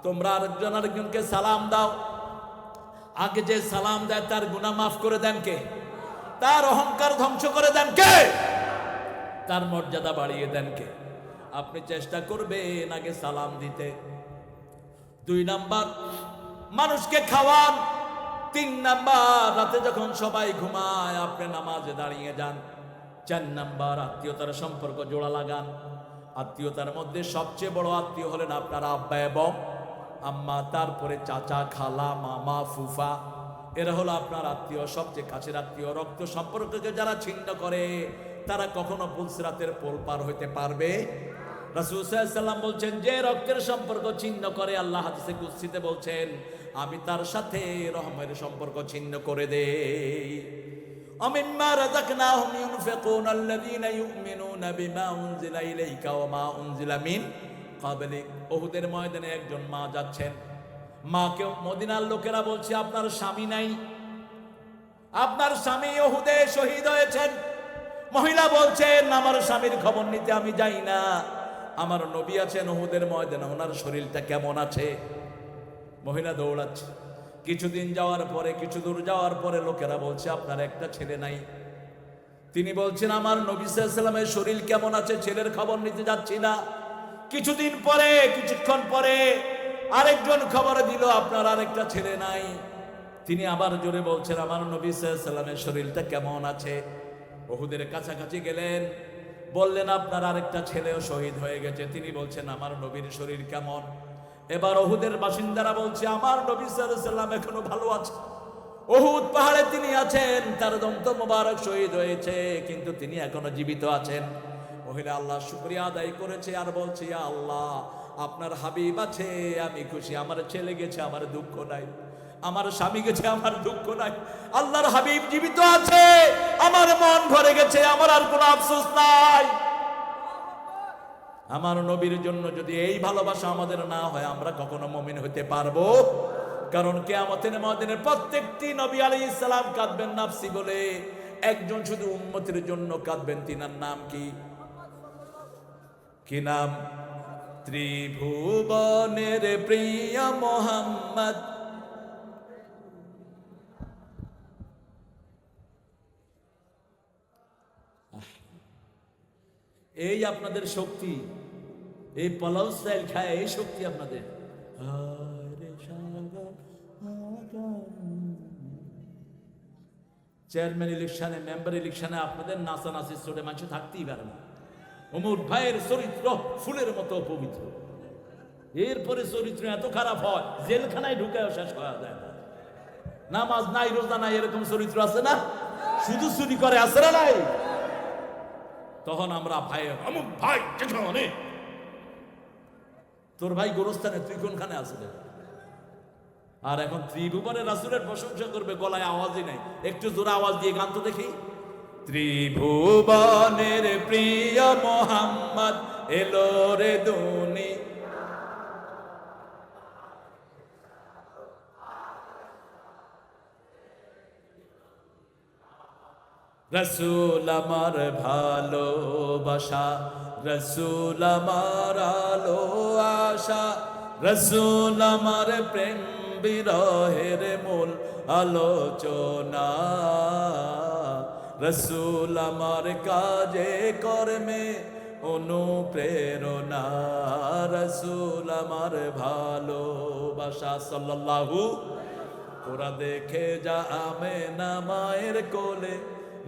তোমরা আরেকজনকে সালাম দাও। আগে যে সালাম দেয় তার গুনাহ মাফ করে দেন কে? তার অহংকার ধ্বংস করে দেন কে? তার মর্যাদা বাড়িয়ে দেন কে? আপনি চেষ্টা করবেন আগে সালাম দিতে। 2 নাম্বার, মানুষকে খাওয়ান। 3 নাম্বার, রাতে যখন সবাই ঘুমায় আপনি নামাজে দাঁড়িয়ে যান। 4 নাম্বার, আত্মীয়তার সম্পর্ক জোড়া লাগান। আত্মীয়তার মধ্যে সবচেয়ে বড় আত্মীয় হলেন আপনার আব্বা এবং আম্মা, তারপরে চাচা, খালা, মামা, ফুফা, এরা হলো আপনার আত্মীয়, সবচেয়ে কাছের আত্মীয়। রক্ত সম্পর্ককে যারা ছিন্ন করে তারা কখনো পুলসিরাতের পোল পার হইতে পারবে। রাসূল সাল্লাল্লাহু আলাইহি ওয়াসাল্লাম বলছেন, যে রক্তের সম্পর্ক ছিন্ন করে, আল্লাহ হাদিসে কুদসিতে বলছেন, আমি তার সাথে রহমের সম্পর্ক ছিন্ন করে দেই। আমিম্মা রাযাকনাহুম ইউনফিকুন আল্লাযীনা ইউমিনুনা বিমা উনজিলা ইলাইকা ওয়া মা উনজিলা মিন ক্বাবলিক। উহুদের ময়দানে একজন মা যাচ্ছেন। মাকে মদিনার লোকেরা বলছে, আপনার স্বামী নাই, আপনার স্বামী উহুদে শহীদ হয়েছেন। মহিলা বলছেন, আমার স্বামীর খবর নিতে আমি যাই না, আমার নবী আছেন উহুদের ময়দানে, ওনার শরীরটা কেমন আছে। মহিলা দৌড়াচ্ছে। কিছুদিন যাওয়ার পরে, কিছু দূর যাওয়ার পরে লোকেরা বলছে, আপনার একটা ছেলে নাই। তিনি বলছেন, আমার নবী সাল্লাল্লাহু আলাইহি ওয়াসাল্লামের শরীর কেমন আছে, ছেলের খবর নিতে যাচ্ছি না। কিছুদিন পরে, কিছুক্ষণ পরে আরেকজন খবর দিল, আপনার আরেকটা ছেলে নাই। তিনি আবার জোরে বলছেন, আমার নবী সাল্লাল্লাহু আলাইহি ওয়াসাল্লামের শরীরটা কেমন আছে। উহুদের কাছাকাছি গেলেন, বললেন, আপনার আরেকটা ছেলেও শহীদ হয়ে গেছে। তিনি বলছেন, আমার নবীর শরীর কেমন। এবার উহুদের বাসিন্দারা বলছে, আমার নবী সাল্লাল্লাহু আলাইহি ওয়াসাল্লাম এখনো ভালো আছে, উহুদ পাহাড়ে তিনি আছেন, তার দন্ত মোবারক শহীদ হয়েছে, কিন্তু তিনি এখনো জীবিত আছেন। মহিলা আল্লাহ শুকরিয়া আদায় করেছে আর বলছে, ইয়া আল্লাহ, আপনার হাবিব আছে, আমি খুশি। আমার ছেলে গেছে, আমার দুঃখ নাই। আমার স্বামী গেছে, আমার দুঃখ নাই। আল্লাহর হাবিব জীবিত আছে, আমার মন ভরে গেছে, আমার আর কোনো আফসোস নাই। আমার নবীর জন্য যদি এই ভালোবাসা আমাদের না হয়, আমরা কখনো মুমিন হতে পারবো? কারণ কিয়ামতের ময়দানে প্রত্যেকটি নবী আলাইহিস সালাম কাঁদবেন নাফসি বলে, একজন শুধু উম্মতের জন্য কাঁদবেন, তিনার নাম কি? কি নাম? ত্রিভুবনের প্রিয় মোহাম্মদ। এই আপনাদের শক্তি, এই পোলাও স্টাইল খায় এই শক্তি আপনাদের। চেয়ারম্যান ইলেকশনে, মেম্বার ইলেকশনে আপনাদের নাচানাচি চোটে মানুষ থাকতেই পারে না। ওমর ভাইয়ের চরিত্র ফুলের মতো পবিত্র, এরপরে চরিত্র এত খারাপ হয় জেলখানায় ঢুকায়ও শেষ করা যায় না। নামাজ নাই, রোজা নাই, এরকম চরিত্র আছে না? শুধু চুরি করে, আছে না নাই? তখন আমরা ভাই, অমুক ভাই যেখানে, তোর ভাই গোরস্থানে, তুই কোনখানে আসলে? আর এখন ত্রিভুবনের রাসূলের প্রশংসা করবে, গলায় আওয়াজই নাই। একটু জোরে আওয়াজ দিয়ে গান তো দেখি। ত্রিভুবনের প্রিয় মোহাম্মদ এলো রে দুনি। রসুল আমার ভালোবাসা, রসুল আমার আলো আশা, রসুল আমার প্রেম বিরহের মূল আলোচনা, রসুল আমার কাজে কর্মে অনুপ্রেরণা, রসুল আমার ভালোবাসা। সাল্লাল্লাহু। তোরা দেখে যা আমেনা মায়ের কোলে,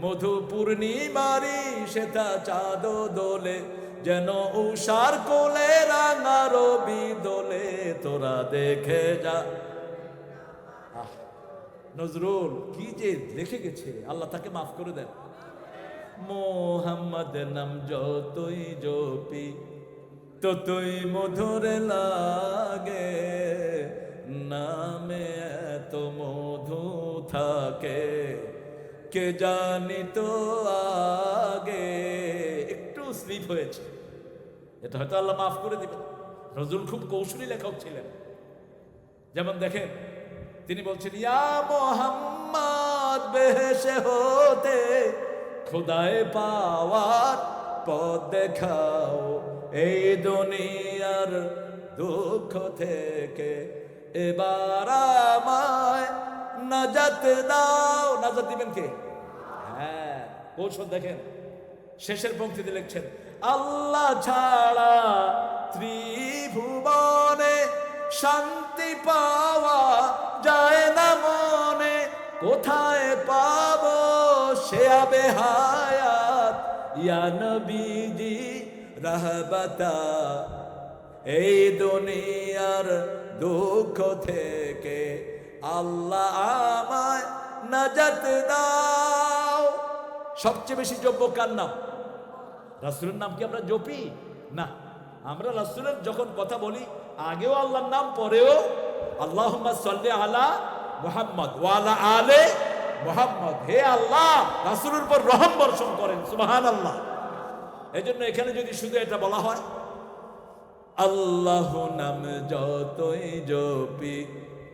মধু পূর্ণিমারি সেটা চাঁদ দোলে, যেন উষার কোলে রাঙা রবি দোলে। তোরা দেখে যা। নজরুল কি যে লিখে গেছে, আল্লাহ তাকে মাফ করে দেন। মোহাম্মদ নাম যতই জপি ততই মধুর লাগে, নামে এত মধু থাকে কে জানি তো আগে। একটু স্লিপ হয়েছে, এটা হয়তো আল্লাহ মাফ করে দিবেন। নজরুল খুব কৌশলী লেখক ছিলেন। যেমন দেখেন, তিনি বলছেন, ইয়া মোহাম্মদ বেহেশে হতে খোদায় পাওয়ার পথ দেখাও, এই দুনিয়ার দুঃখ থেকে এবার আমায় নাজাত দাও। নাজাত দিবেন কে? হ্যাঁ, কৌশল দেখেন। শেষের পংক্তিতে লিখছেন, আল্লাহ ছাড়া ত্রিভুবনে শান্তি পাওয়া যায় না মনে, কোথায় পাবো সে আবে হায়াত, ইয়া নবীজি রাহবাতা, এই দুনিয়ার দুঃখ থেকে আল্লাহ আমায় নাজাত দাও। সবচেয়ে বেশি যোগ্য কার নাম? রাসূলের নাম কি আমরা জপি? না, আমরা রাসূলের যখন কথা বলি আগেও আল্লাহর নাম, পরেও আল্লাহুম্মা সাল্লি আলা মুহাম্মদ ওয়া আলা আলে মুহাম্মদ। হে আল্লাহ, রাসূলের উপর রহম বর্ষণ করেন। সুবহানাল্লাহ। এজন্য এখানে যদি শুধু এটা বলা হয়, আল্লাহ নাম যতই জপি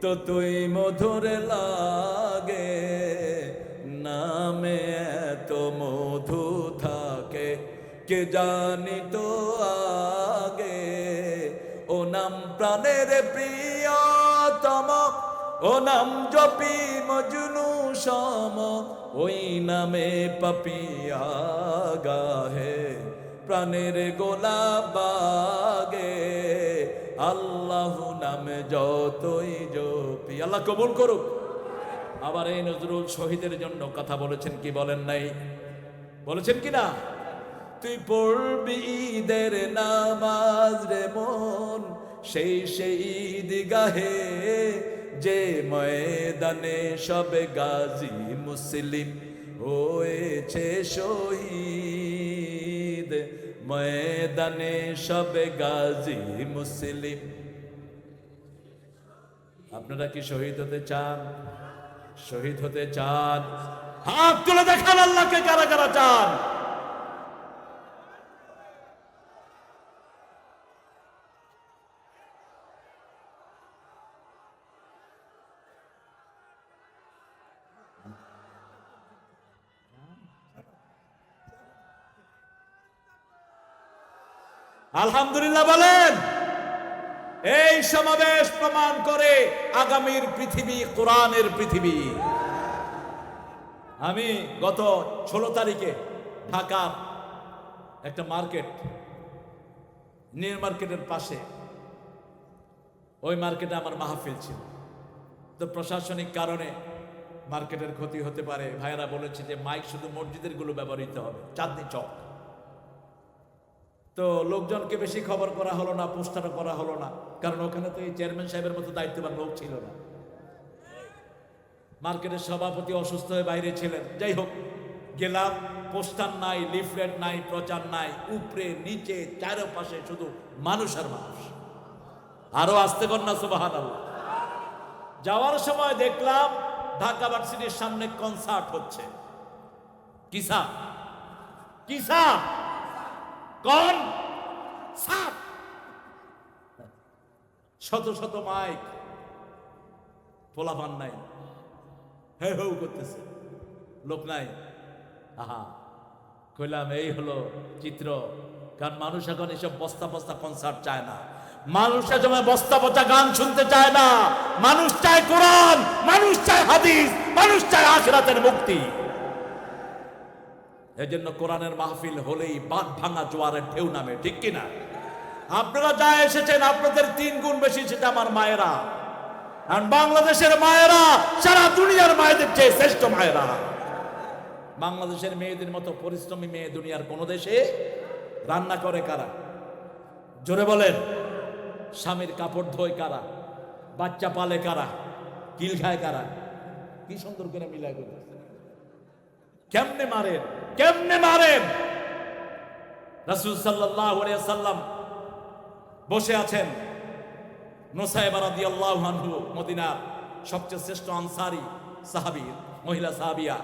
ততই মধুর লাগে, নামে এত মধু থাকে কে জানি তো আগে। ও নাম প্রাণের প্রিয়তম, ও নাম জপি মজনু সম, ওই নামে পাপিয়া গাহে প্রাণের গোলাপ বাগে। আল্লাহ নামে যতই জপি। আল্লাহ কবুল করুক। আবার এই নজরুল শহীদের জন্য কথা বলেছেন, কি বলেন নাই? বলেছেন কি না? তুই পড়বি ঈদের নামাজ রে মন, সেই ঈদ গাহে, যে ময়দানে সব গাজী মুসলিম হয়েছে শহীদ, ময়দানে সব গাজী মুসলিম। আপনারা কি শহীদ হতে চান? শহীদ হতে চান? হাত তুলে দেখান আল্লাহকে, কারা কারা চান? আলহামদুলিল্লাহ বলেন। এই সমাবেশ প্রমাণ করে আগামীর পৃথিবী কোরআনের পৃথিবী। আমি গত 16 তারিখে ঢাকার একটা মার্কেট, নিউ মার্কেটের পাশে, ওই মার্কেটে আমার মাহফিল ছিল। তো প্রশাসনিক কারণে মার্কেটের ক্ষতি হতে পারে, ভাইয়েরা বলেছে যে মাইক শুধু মসজিদের গুলো ব্যবহৃত হবে, চাঁদনি চক। তো লোকজনকে বেশি খবর করা হলো না, পোস্টারও করা হলো না, কারণ ওখানে তো এই চেয়ারম্যান সাহেবের মতো দায়িত্ববান লোক ছিল না। মার্কেটের সভাপতি অসুস্থ হয়ে বাইরে ছিলেন। যাই হোক, গেলাম, পোস্টার নাই, লিফলেট নাই, প্রচার নাই, উপরে নিচে চারপাশে শুধু মানুষ আর মানুষ। আরো আসতে কন্যা সুবহানাল্লাহ। যাওয়ার সময় দেখলাম ঢাকা ভার্সিটির সামনে কনসার্ট হচ্ছে। কিসা কিসা কোন সাপ, শত শত মাইক, পোলাপান নাই, হে হু করতেছে, লোক নাই। আহা, কইলাম এই হলো চিত্র। কারণ মানুষ এখন এসব বস্তা বস্তা কনসার্ট চায় না, মানুষ এখন বস্তা বস্তা গান শুনতে চায় না। মানুষ চায় কোরআন, মানুষ চায় হাদিস, মানুষ চায় আখিরাতের মুক্তি। এজন্য কোরআনের মাহফিল হলেই বাঁধ ভাঙা জোয়ারের ঢেউ নামে, ঠিক কিনা? আপনারা যা এসেছেন আপনাদের 3 গুণ বেশি, সেটা আমার মায়েরা। আর বাংলাদেশের মায়েরা সারা দুনিয়ার মায়েদের চেয়ে শ্রেষ্ঠ মায়েরা। বাংলাদেশের মেয়েদের মতো পরিশ্রমী মেয়ে দুনিয়ার কোন দেশে রান্না করে কারা? জোরে বলেন। স্বামীর কাপড় ধোয় কারা? বাচ্চা পালে কারা? কিল খায় কারা? কি সুন্দর করে মিলাই করে কেমনে মারেন, কেমনে মারেন। রাসূল সাল্লাল্লাহু আলাইহি ওয়াসাল্লাম বসে আছেন, নুসাইবা রাদিয়াল্লাহু আনহু, মদিনার সবচেয়ে শ্রেষ্ঠ আনসারী সাহাবী, মহিলা সাহাবিয়া।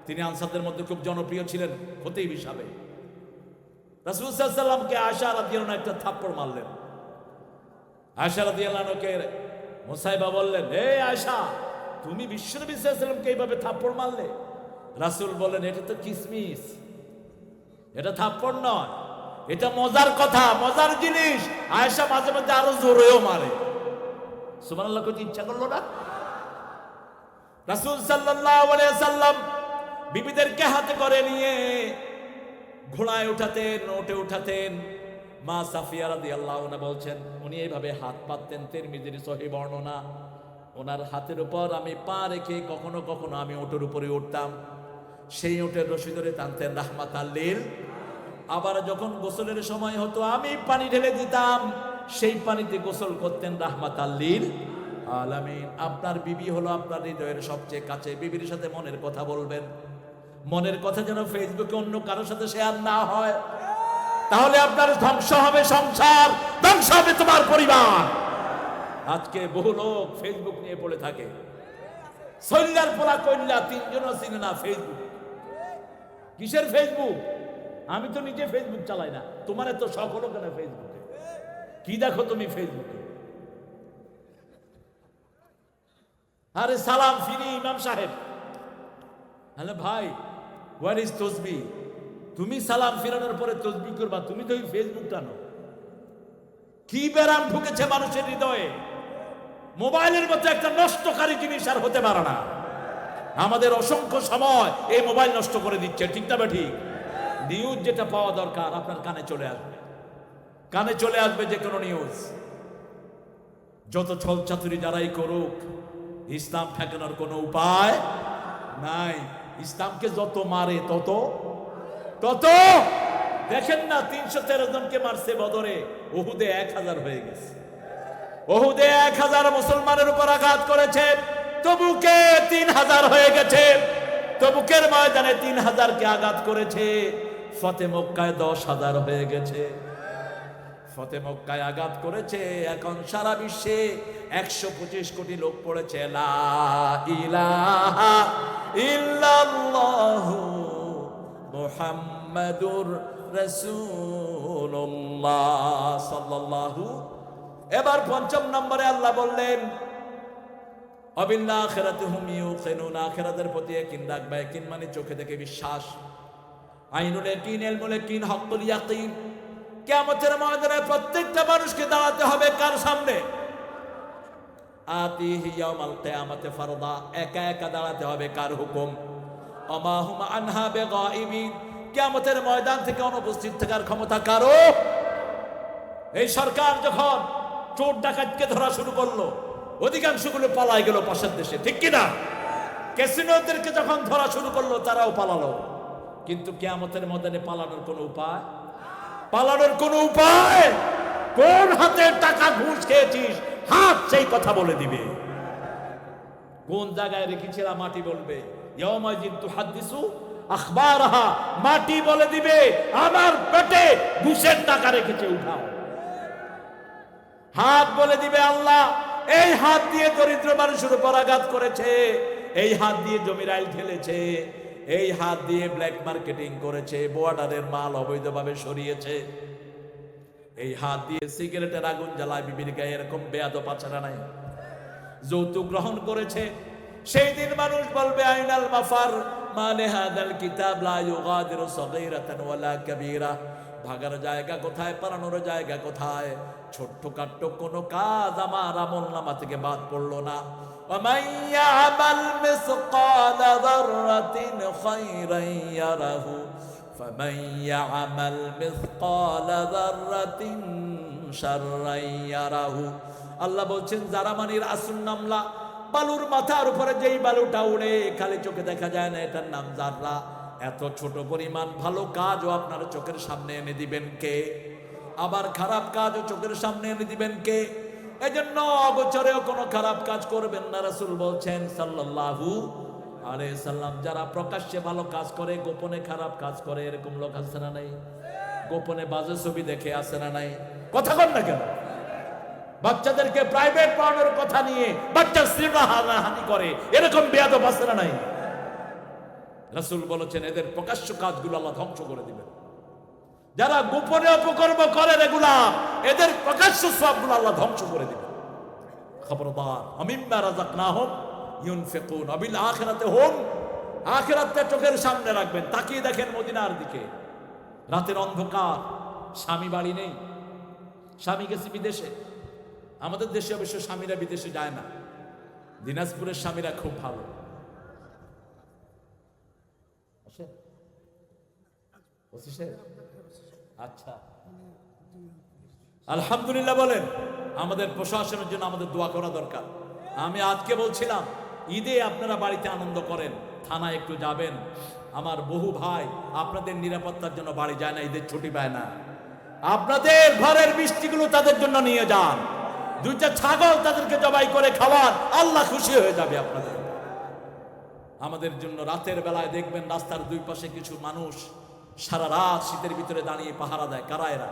তিনি আনসারদের মধ্যে খুব জনপ্রিয় ছিলেন খতিব হিসাবে। রাসূল সাল্লাল্লাহু আলাইহি ওয়াসাল্লামকে আয়েশা রাদিয়াল্লাহু আনহা একটা থাপ্পড় মারলেন। আয়েশা রাদিয়াল্লাহু আনহাকে মুসাইবা বললেন, হে আয়েশা, তুমি বিশ্বনবী সাল্লাল্লাহু আলাইহি ওয়াসাল্লামকে এইভাবে থাপ্পড় মারলে? রাসূল বললেন, এটা তো কিসমিস, এটা থাপ্পড় নয়, এটা মজার কথা, মজার জিনিস। আয়েশা মাঝে মাঝে আরো জোরেও মারে। সুবহানাল্লাহ কইতে ইচ্ছা করলো না? রাসূল সাল্লাল্লাহু আলাইহি ওয়াসাল্লাম বিবিদেরকে হাতে করে নিয়ে ঘোড়ায় উঠাতেন, ওটে উঠাতেন। মা সাফিয়া রাদিয়াল্লাহু আনহা বলছেন, উনি এইভাবে হাত পাততেন, তিরমিজির সহিহ বর্ণনা। ওনার হাতের উপর আমি পা রেখে কখনো কখনো আমি ওটের উপরে উঠতাম, সেই ওটের রশি ধরে টানতেন রাহমাতাল লিল। আবার যখন গোসলের সময় হতো আমি পানি ঢেলে দিতাম, সেই পানিতে গোসল করতেন রাহমাতাল লিল আলামিন। আপনার বিবি হলো আপনার হৃদয়ের সবচেয়ে কাছে। বিবির সাথে মনের কথা বলবেন, মনের কথা যেন ফেসবুকে অন্য কারোর সাথে শেয়ার না হয়, তাহলে আপনার ধ্বংস হবে সংসার, ধ্বংস হবে তোমার পরিবার। আজকে বহু লোক ফেসবুক নিয়ে পড়ে থাকে। সল্লার পোলা কইল্লা 3 জনও চিনে না ফেসবুক। কিসের ফেসবুক? আমি তো নিজে ফেসবুক চালাই না, তোমার তো শখ হলো কেন ফেসবুকে? কি দেখো তুমি ফেসবুকে? আরে সালাম ফিরি ইমাম সাহেব। হ্যালো ভাই, হোয়ার ইজ তসবি? তুমি সালাম ফিরানোর পরে তসবি করবা, তুমি তো ফেসবুক টানো। কি ব্যারাম ঢুকেছে মানুষের হৃদয়ে! মোবাইলের মতো একটা নষ্টকারী জিনিস আর হতে পারে না। আমাদের অসংখ্য সময় এই মোবাইল নষ্ট করে দিচ্ছে, ঠিক না ঠিক? নিউজ যেটা পাওয়া দরকার আপনার কানে চলে আসবে, কানে চলে আসবে যে কোনো নিউজ। যত ছল চাতুরি যারাই করুক, ইসলাম ঠেকানোর কোনো উপায় নাই। ইসলামকে যত মারে তত তত দেখেন না, 313 জনকে মারছে বদরে, উহুদে 1000 হয়ে গেছে। উহুদে 1000 মুসলমানের উপর আঘাত করেছে, তবুকে 3000 হয়ে গেছে। তবুকের ময়দানে 3000কে আঘাত করেছে, ফতে মক্কায় 10,000 হয়ে গেছে। ফতে মক্কায় আঘাত করেছে, এখন সারা বিশ্বে 125 কোটি লোক পড়েছে লা ইলাহা ইল্লাল্লাহু মুহাম্মাদুর রাসূলুল্লাহ সাল্লাল্লাহু। এবার 5ম নম্বরে আল্লাহ বললেন, অবিল আখিরাতি হুম ইউকিনুন, আখিরাতের প্রতি ইয়াকিন রাখবে। ইয়াকিন মানে চোখে দেখে বিশ্বাস। আইনুল ইয়াকিন, ইলমুল ইয়াকিন, হক্কুল ইয়াকিন। কিয়ামতের ময়দানে প্রত্যেকটা মানুষকে দাঁড়াতে হবে কার সামনে? আতিহি ইয়াউমাল কিয়ামাতি ফারদা, একা একা দাঁড়াতে হবে কার হুকুম? ওমা হুম আনহা বিগাইবিন, কিয়ামতের ময়দান থেকে অনুপস্থিত থাকার ক্ষমতা কারো? এই সরকার যখন চোর ডাকাতকে ধরা শুরু করলো, অধিকাংশগুলো পালাই গেল পাশের দেশে, ঠিক কিনা? ক্যাসিনোদেরকে যখন ধরা শুরু করলো তারাও পালালো। কিন্তু কিয়ামতের ময়দানে পালানোর কোনো উপায়? পালানোর কোনো উপায়? কোন হাতে টাকা ঘুষ খেয়েছিস, হাত সেই কথা বলে দিবে। কোন জায়গায় রেখেছিলাম মাটি বলবে। ইয়াউমাইযিন তুহাদ্দিসু আখবারহা, মাটি বলে দিবে আমার পেটে ঘুষের টাকা রেখেছে, উঠাও। হাত বলে দিবে আল্লাহ এই হাত দিয়ে দরিদ্র মানুষের উপর আঘাত করেছে, এই হাত দিয়ে জমির আইল ঠেলেছে, এই হাত দিয়ে ব্ল্যাক মার্কেটিং করেছে, বর্ডারের মাল অবৈধভাবে সরিয়েছে, এই হাত দিয়ে সিগারেটের আগুন জ্বালায় বিবির গায়ে, এরকম বেয়াদব আছে না নাই? যৌতুক গ্রহণ করেছে। সেই দিন মানুষ বলবে আইনাল মাফার, মানে হাদাল কিতাব লা ইউগাদিরু সগীরাতান ওয়ালা কাবীরা, ভাগার জায়গা কোথায়, পালানোর জায়গা কোথায়? ছোট্টখাট্ট কোনো কাজ আমার আমলনামা থেকে বাদ পড়লো না। ওয়ামান ইয়ামাল মিসকালা যাররাতিন খায়রান ইয়ারাহু ফামান ইয়ামাল মিসকালা যাররাতিন শাররান ইয়ারাহু। আল্লাহ বলছেন যারা মানির আসুন নামলা, বালুর মাথার উপরে যেই বালুটা উড়ে খালি চোখে দেখা যায় না, এটার নাম জাররা। এত ছোট পরিমাণ ভালো কাজও আপনার চোখের সামনে এনে দিবেন কে? আবার খারাপ কাজও চোখের সামনে এনে দিবেন কে? এজন্য অগোচরেও কোনো খারাপ কাজ করবেন না। রাসূল বলছেন সাল্লাল্লাহু আলাইহি সাল্লাম, যারা প্রকাশ্যে ভালো কাজ করে গোপনে খারাপ কাজ করে, এরকম লোক আছে না নাই? গোপনে বাজে ছবি দেখে আছে না নাই? কথা বল না কেন? বাচ্চাদেরকে প্রাইভেট পড়ানোর কথা নিয়ে বাচ্চার শ্লীলতাহানি করে, এরকম বেয়াদব আছে না নাই? রাসূল বলেছেন এদের প্রকাশ্য কাজগুলো আল্লাহ ধ্বংস করে দিবেন। যারা গোপনে অপকর্ম করে এগুলা, এদের প্রকাশ্য সবগুলো আল্লাহ ধ্বংস করে দিবেন। খবরদার, আমিম্মা রাযাকনাহুম ইউনফিকুন ওয়াবিল আখিরাতি হুম, আখিরাতটা চোখের সামনে রাখবেন। তাকিয়ে দেখেন মদিনার দিকে, রাতের অন্ধকার, স্বামী বাড়ি নেই, স্বামী গেছে বিদেশে। আমাদের দেশে অবশ্য স্বামীরা বিদেশে যায় না, দিনাজপুরের স্বামীরা খুব ভালো। আচ্ছা, আলহামদুলিল্লাহ বলেন। আমাদের প্রশাসনের জন্য আমাদের দোয়া করা দরকার। আমি আজকে বলছিলাম ঈদে আপনারা বাড়িতে আনন্দ করেন, থানায় একটু যাবেন। আমার বহু ভাই আপনাদের নিরাপত্তার জন্য বাড়ি যায় না, ঈদের ছুটি পায় না। আপনাদের ঘরের মিষ্টিগুলো তাদের জন্য নিয়ে যান, দুইটা ছাগল তাদেরকে জবাই করে খাওয়ান, আল্লাহ খুশি হয়ে যাবে আপনাদের। আমাদের জন্য রাতের বেলায় দেখবেন রাস্তার দুই পাশে কিছু মানুষ সারা রাত শীতের ভিতরে দাঁড়িয়ে পাহারা দেয়। কারা এরা?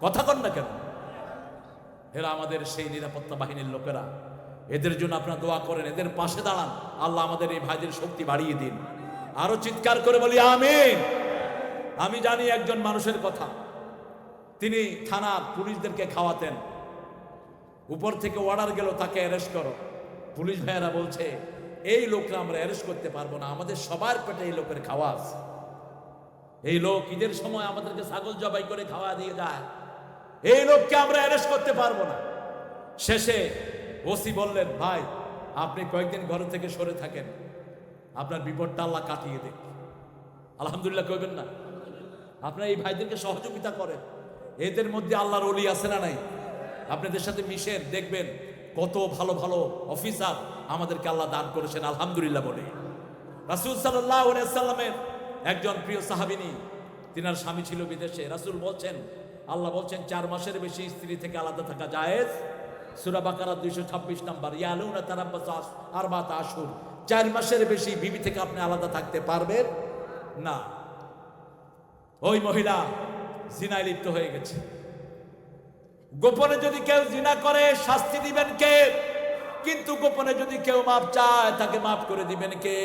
কথা কন না কেন? এরা আমাদের সেই নিরাপত্তা বাহিনীর লোকেরা। এদের জন্য আপনারা দোয়া করেন, এদের পাশে দাঁড়ান। আল্লাহ আমাদের এই ভাইদের শক্তি বাড়িয়ে দিন। আরো চিৎকার করে বলি আমিন। আমি জানি একজন মানুষের কথা, তিনি থানার পুলিশদেরকে খাওয়াতেন। উপর থেকে অর্ডার গেল তাকে অ্যারেস্ট করো। পুলিশ ভাইয়েরা বলছে এই লোকরা আমরা অ্যারেস্ট করতে পারবো না, আমাদের সবার পেটে এই লোকের খাওয়া আছে। এই লোক ঈদের সময় আমাদেরকে ছাগল জবাই করে খাওয়া দিয়ে যায়, এই লোককে আমরা অ্যারেস্ট করতে পারবো না। শেষে ওসি বললেন ভাই আপনি কয়েকদিন ঘর থেকে সরে থাকেন, আপনার বিপদটা আল্লাহ কাটিয়ে দেখ। আলহামদুলিল্লাহ কইবেন না? আপনারা এই ভাইদেরকে সহযোগিতা করেন, এদের মধ্যে আল্লাহর ওলি আছে না নাই? আপনাদের সাথে মিশেন, দেখবেন কত ভালো ভালো অফিসার আমাদেরকে আল্লাহ দান করেছেন। আলহামদুলিল্লাহ বলে। রাসূল সাল্লাল্লাহু আলাইহি সাল্লামের একজন প্রিয় সাহাবিনী, তিনার স্বামী ছিল বিদেশে। রাসূল বলছেন, আল্লাহ বলছেন 4 মাসের বেশি স্ত্রী থেকে আলাদা থাকা জায়েজ। সূরা বাকারা 226 নম্বর, ইয়ালুনা তারাব্বাসু আরবাতা আশহুর, 4 মাসের বেশি বিবি থেকে আপনি আলাদা থাকতে পারবেন না। ওই মহিলা জিনায় লিপ্ত হয়ে গেছে। গোপনে যদি কেউ জিনা করে শাস্তি দিবেন কে? কিন্তু গোপনে যদি কেউ মাপ চায় তাকে মাফ করে দিবেন কে?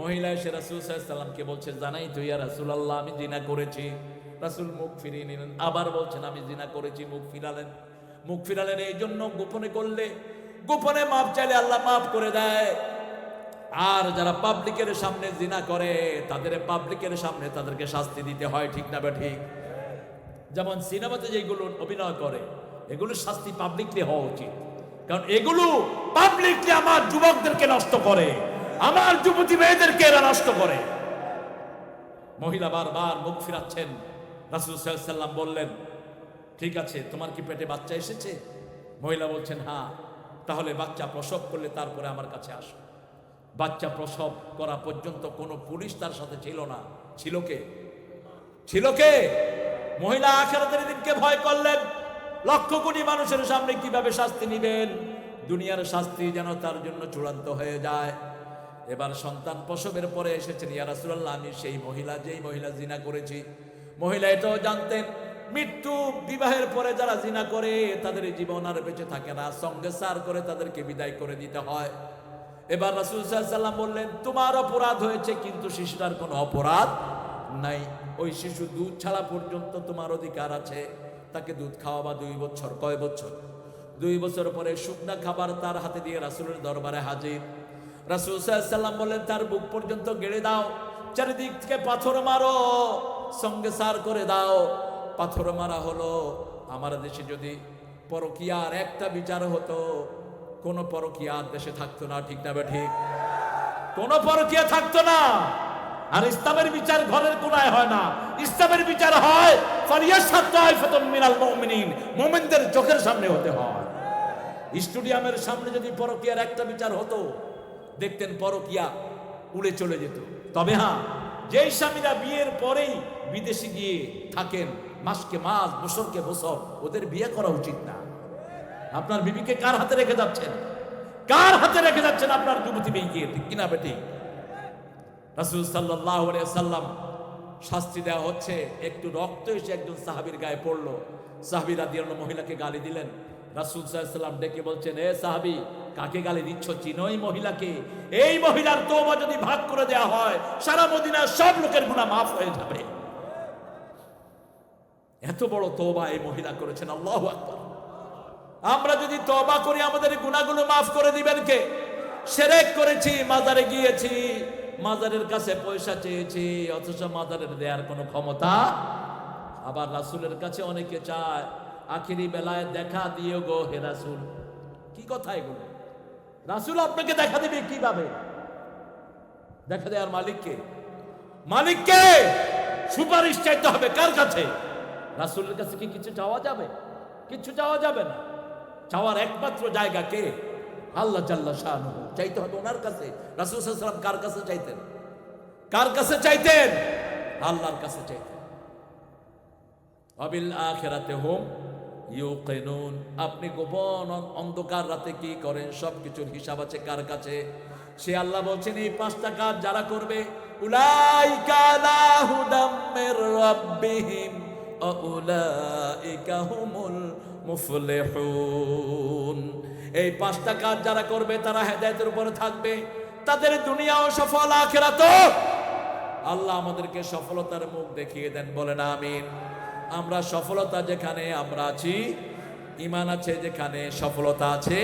মহিলা এসে রাসূল সাল্লাল্লাহু আলাইহি ওয়াসাল্লামকে বলছে, জানাই তো ইয়া রাসূলুল্লাহ আমি জিনা করেছি। রাসূল মুখ ফিরিয়ে নিলেন, আবার বলছেন আমি জিনা করেছি, মুখ ফিরালেন। মুখ ফিরালেন এই জন্য গোপনে করলে, গোপনে মাপ চাইলে আল্লাহ মাফ করে দেয়। আর যারা পাবলিকের সামনে জিনা করে তাদের পাবলিকের সামনে তাদেরকে শাস্তি দিতে হয়, ঠিক না? ঠিক। যেমন সিনেমাতে যেগুলো অভিনয় করে এগুলো শাস্তি পাবলিকলি হওয়া উচিত, কারণ এগুলো পাবলিকলি আমার যুবকদেরকে নষ্ট করে, আমার যুবতী মেয়েদেরকে এরা নষ্ট করে। মহিলা বারবার মুখ ফিরাচ্ছেন। রাসূল সাল্লাল্লাহু আলাইহি ওয়াসাল্লাম বললেন, ঠিক আছে, তোমার কি পেটে বাচ্চা এসেছে? মহিলা বলছেন, হ্যাঁ। তাহলে বাচ্চা প্রসব করলে তারপরে আমার কাছে আসো। বাচ্চা প্রসব করা পর্যন্ত কোনো পুলিশ তার সাথে ছিল না। ছিল কে? ছিল কে? মহিলা আখিরাতের দিনকে ভয় করলেন। লক্ষ কোটি মানুষের সামনে কিভাবে শাস্তি নিবেন? দুনিয়ার শাস্তি যেন তার জন্য চূড়ান্ত হয়ে যায়। এবার সন্তান প্রসবের পরে এসেছেন, ইয়া রাসূলুল্লাহ, আমি সেই মহিলা, যেই মহিলা জিনা করেছি। মহিলা এটাও জানতেন মৃত্যু বিবাহের পরে যারা জিনা করে তাদের জীবন আর বেঁচে থাকে না, সঙ্গে সার করে তাদেরকে বিদায় করে দিতে হয়। এবার রাসূল সাল্লাল্লাহু আলাইহি ওয়াসাল্লাম বললেন, তোমার অপরাধ হয়েছে, কিন্তু শিশুটার কোনো অপরাধ নাই। ওই শিশু দুধ ছাড়া পর্যন্ত তোমার অধিকার আছে, তাকে দুধ খাওয়াবা 2 বছর। কয় বছর? 2 বছর পরে শুকনা খাবার তার হাতে দিয়ে রাসূলের দরবারে হাজির। রাসূল সাল্লাল্লাহু আলাইহি ওয়াসাল্লাম বললেন, তার বুক পর্যন্ত গেড়ে দাও, চারিদিক থেকে পাথর মারো, সঙ্গে সার করে দাও। পাথর মারা হলো। আমার দেশে যদি পরকীয়ার একটা বিচার হতো, কোন পরকীয়ার দেশে থাকতো না, ঠিক না ঠিক? কোন পরকীয়া থাকতো না। আর ইসলামের বিচার ঘরের কোনায় হয় না, ইসলামের বিচার হয় ফালিয়াশহাদ তাইফাতুম মিনাল মুমিনিন, মুমিনদের চোখের সামনে হতে হয়। স্টেডিয়ামের সামনে যদি পরকীয়ার একটা বিচার হতো, দেখতেন পরকীয়া উড়ে চলে যেত। তবে হ্যাঁ, যেই স্বামীরা বিয়ের পরেই বিদেশে গিয়ে থাকেন, মাসকে মাস, বছরকে বছর, ওদের বিয়ে করা উচিত না। আপনার বিবিকে কার হাতে রেখে যাচ্ছেন? কার হাতে রেখে যাচ্ছেন আপনার যুবতী মেয়েকে? ঠিক কিনা বেটি? রাসূল সাল্লাল্লাহু আলাইহি ওয়াসাল্লাম শাস্তি দেওয়া হচ্ছে, একটু রক্ত এসে একজন সাহাবীর গায়ে পড়লো। সাহাবী রাদিয়াল্লাহু আনহু মহিলাকে গালি দিলেন। রাসূল সাল্লাল্লাহু আলাইহি ওয়াসাল্লাম ডেকে বলছেন, এ সাহাবী, কাকে গালি দিচ্ছ? চিনো এই মহিলাকে? এই মহিলার তওবা যদি ভাগ করে দেওয়া হয়, সারা মদিনার সব লোকের গুনাহ মাফ হয়ে যাবে। এত বড় তওবা এই মহিলা করেছেন, আল্লাহু আকবার। আমরা যদি তওবা করি, আমাদের গুনাহগুলো মাফ করে দিবেন কে? শিরক করেছি, মাজারে গিয়েছি, মাজারের কাছে পয়সা চেয়েছি, অথচ মাজারের দেওয়ার কোনো ক্ষমতা। আবার রাসূলের কাছে অনেকে চায়, আখিরি বেলায় দেখা দিও গো হে রাসূল। কি কথা এগুলো? রাসূল আপনাকে দেখা দিবে কিভাবে? দেখা দেওয়ার মালিককে? মালিককে সুপারিশ চাইতে হবে কার কাছে? রাসূলের কাছে কি কিছু চাওয়া যাবে? কিছু চাওয়া যাবে না। চাওয়ার একমাত্র জায়গা কে? আল্লাহ জাল্লা শাআনুহু। চাইতে হবে ওনার কাছে। রাসূল সাল্লাল্লাহু আলাইহি ওয়াসাল্লাম কার কাছে চাইতেন? কার কাছে চাইতেন? আল্লাহর কাছে চাইতেন। ওয়াবিল আখিরাতি হুম ইউকিনুন। আপনি গোপন অন্ধকার রাতে কি করেন, সবকিছুর হিসাব আছে কার কাছে? সে আল্লাহ বলছেন, এই 5টা কাজ যারা করবে, উলাইকা আলা হুদাম মির রাব্বিহিম ওয়া উলাইকা হুমুল মুফলিহুন। এই 5টা কাজ যারা করবে তারা হেদায়েতের উপরে থাকবে, তাদের দুনিয়াও সফল, আখিরাতও। আল্লাহ আমাদেরকে সফলতার মুখ দেখিয়ে দেন, বলেন আমিন। আমরা সফলতা যেখানে আমরা আছি, ঈমান আছে যেখানে, সফলতা আছে।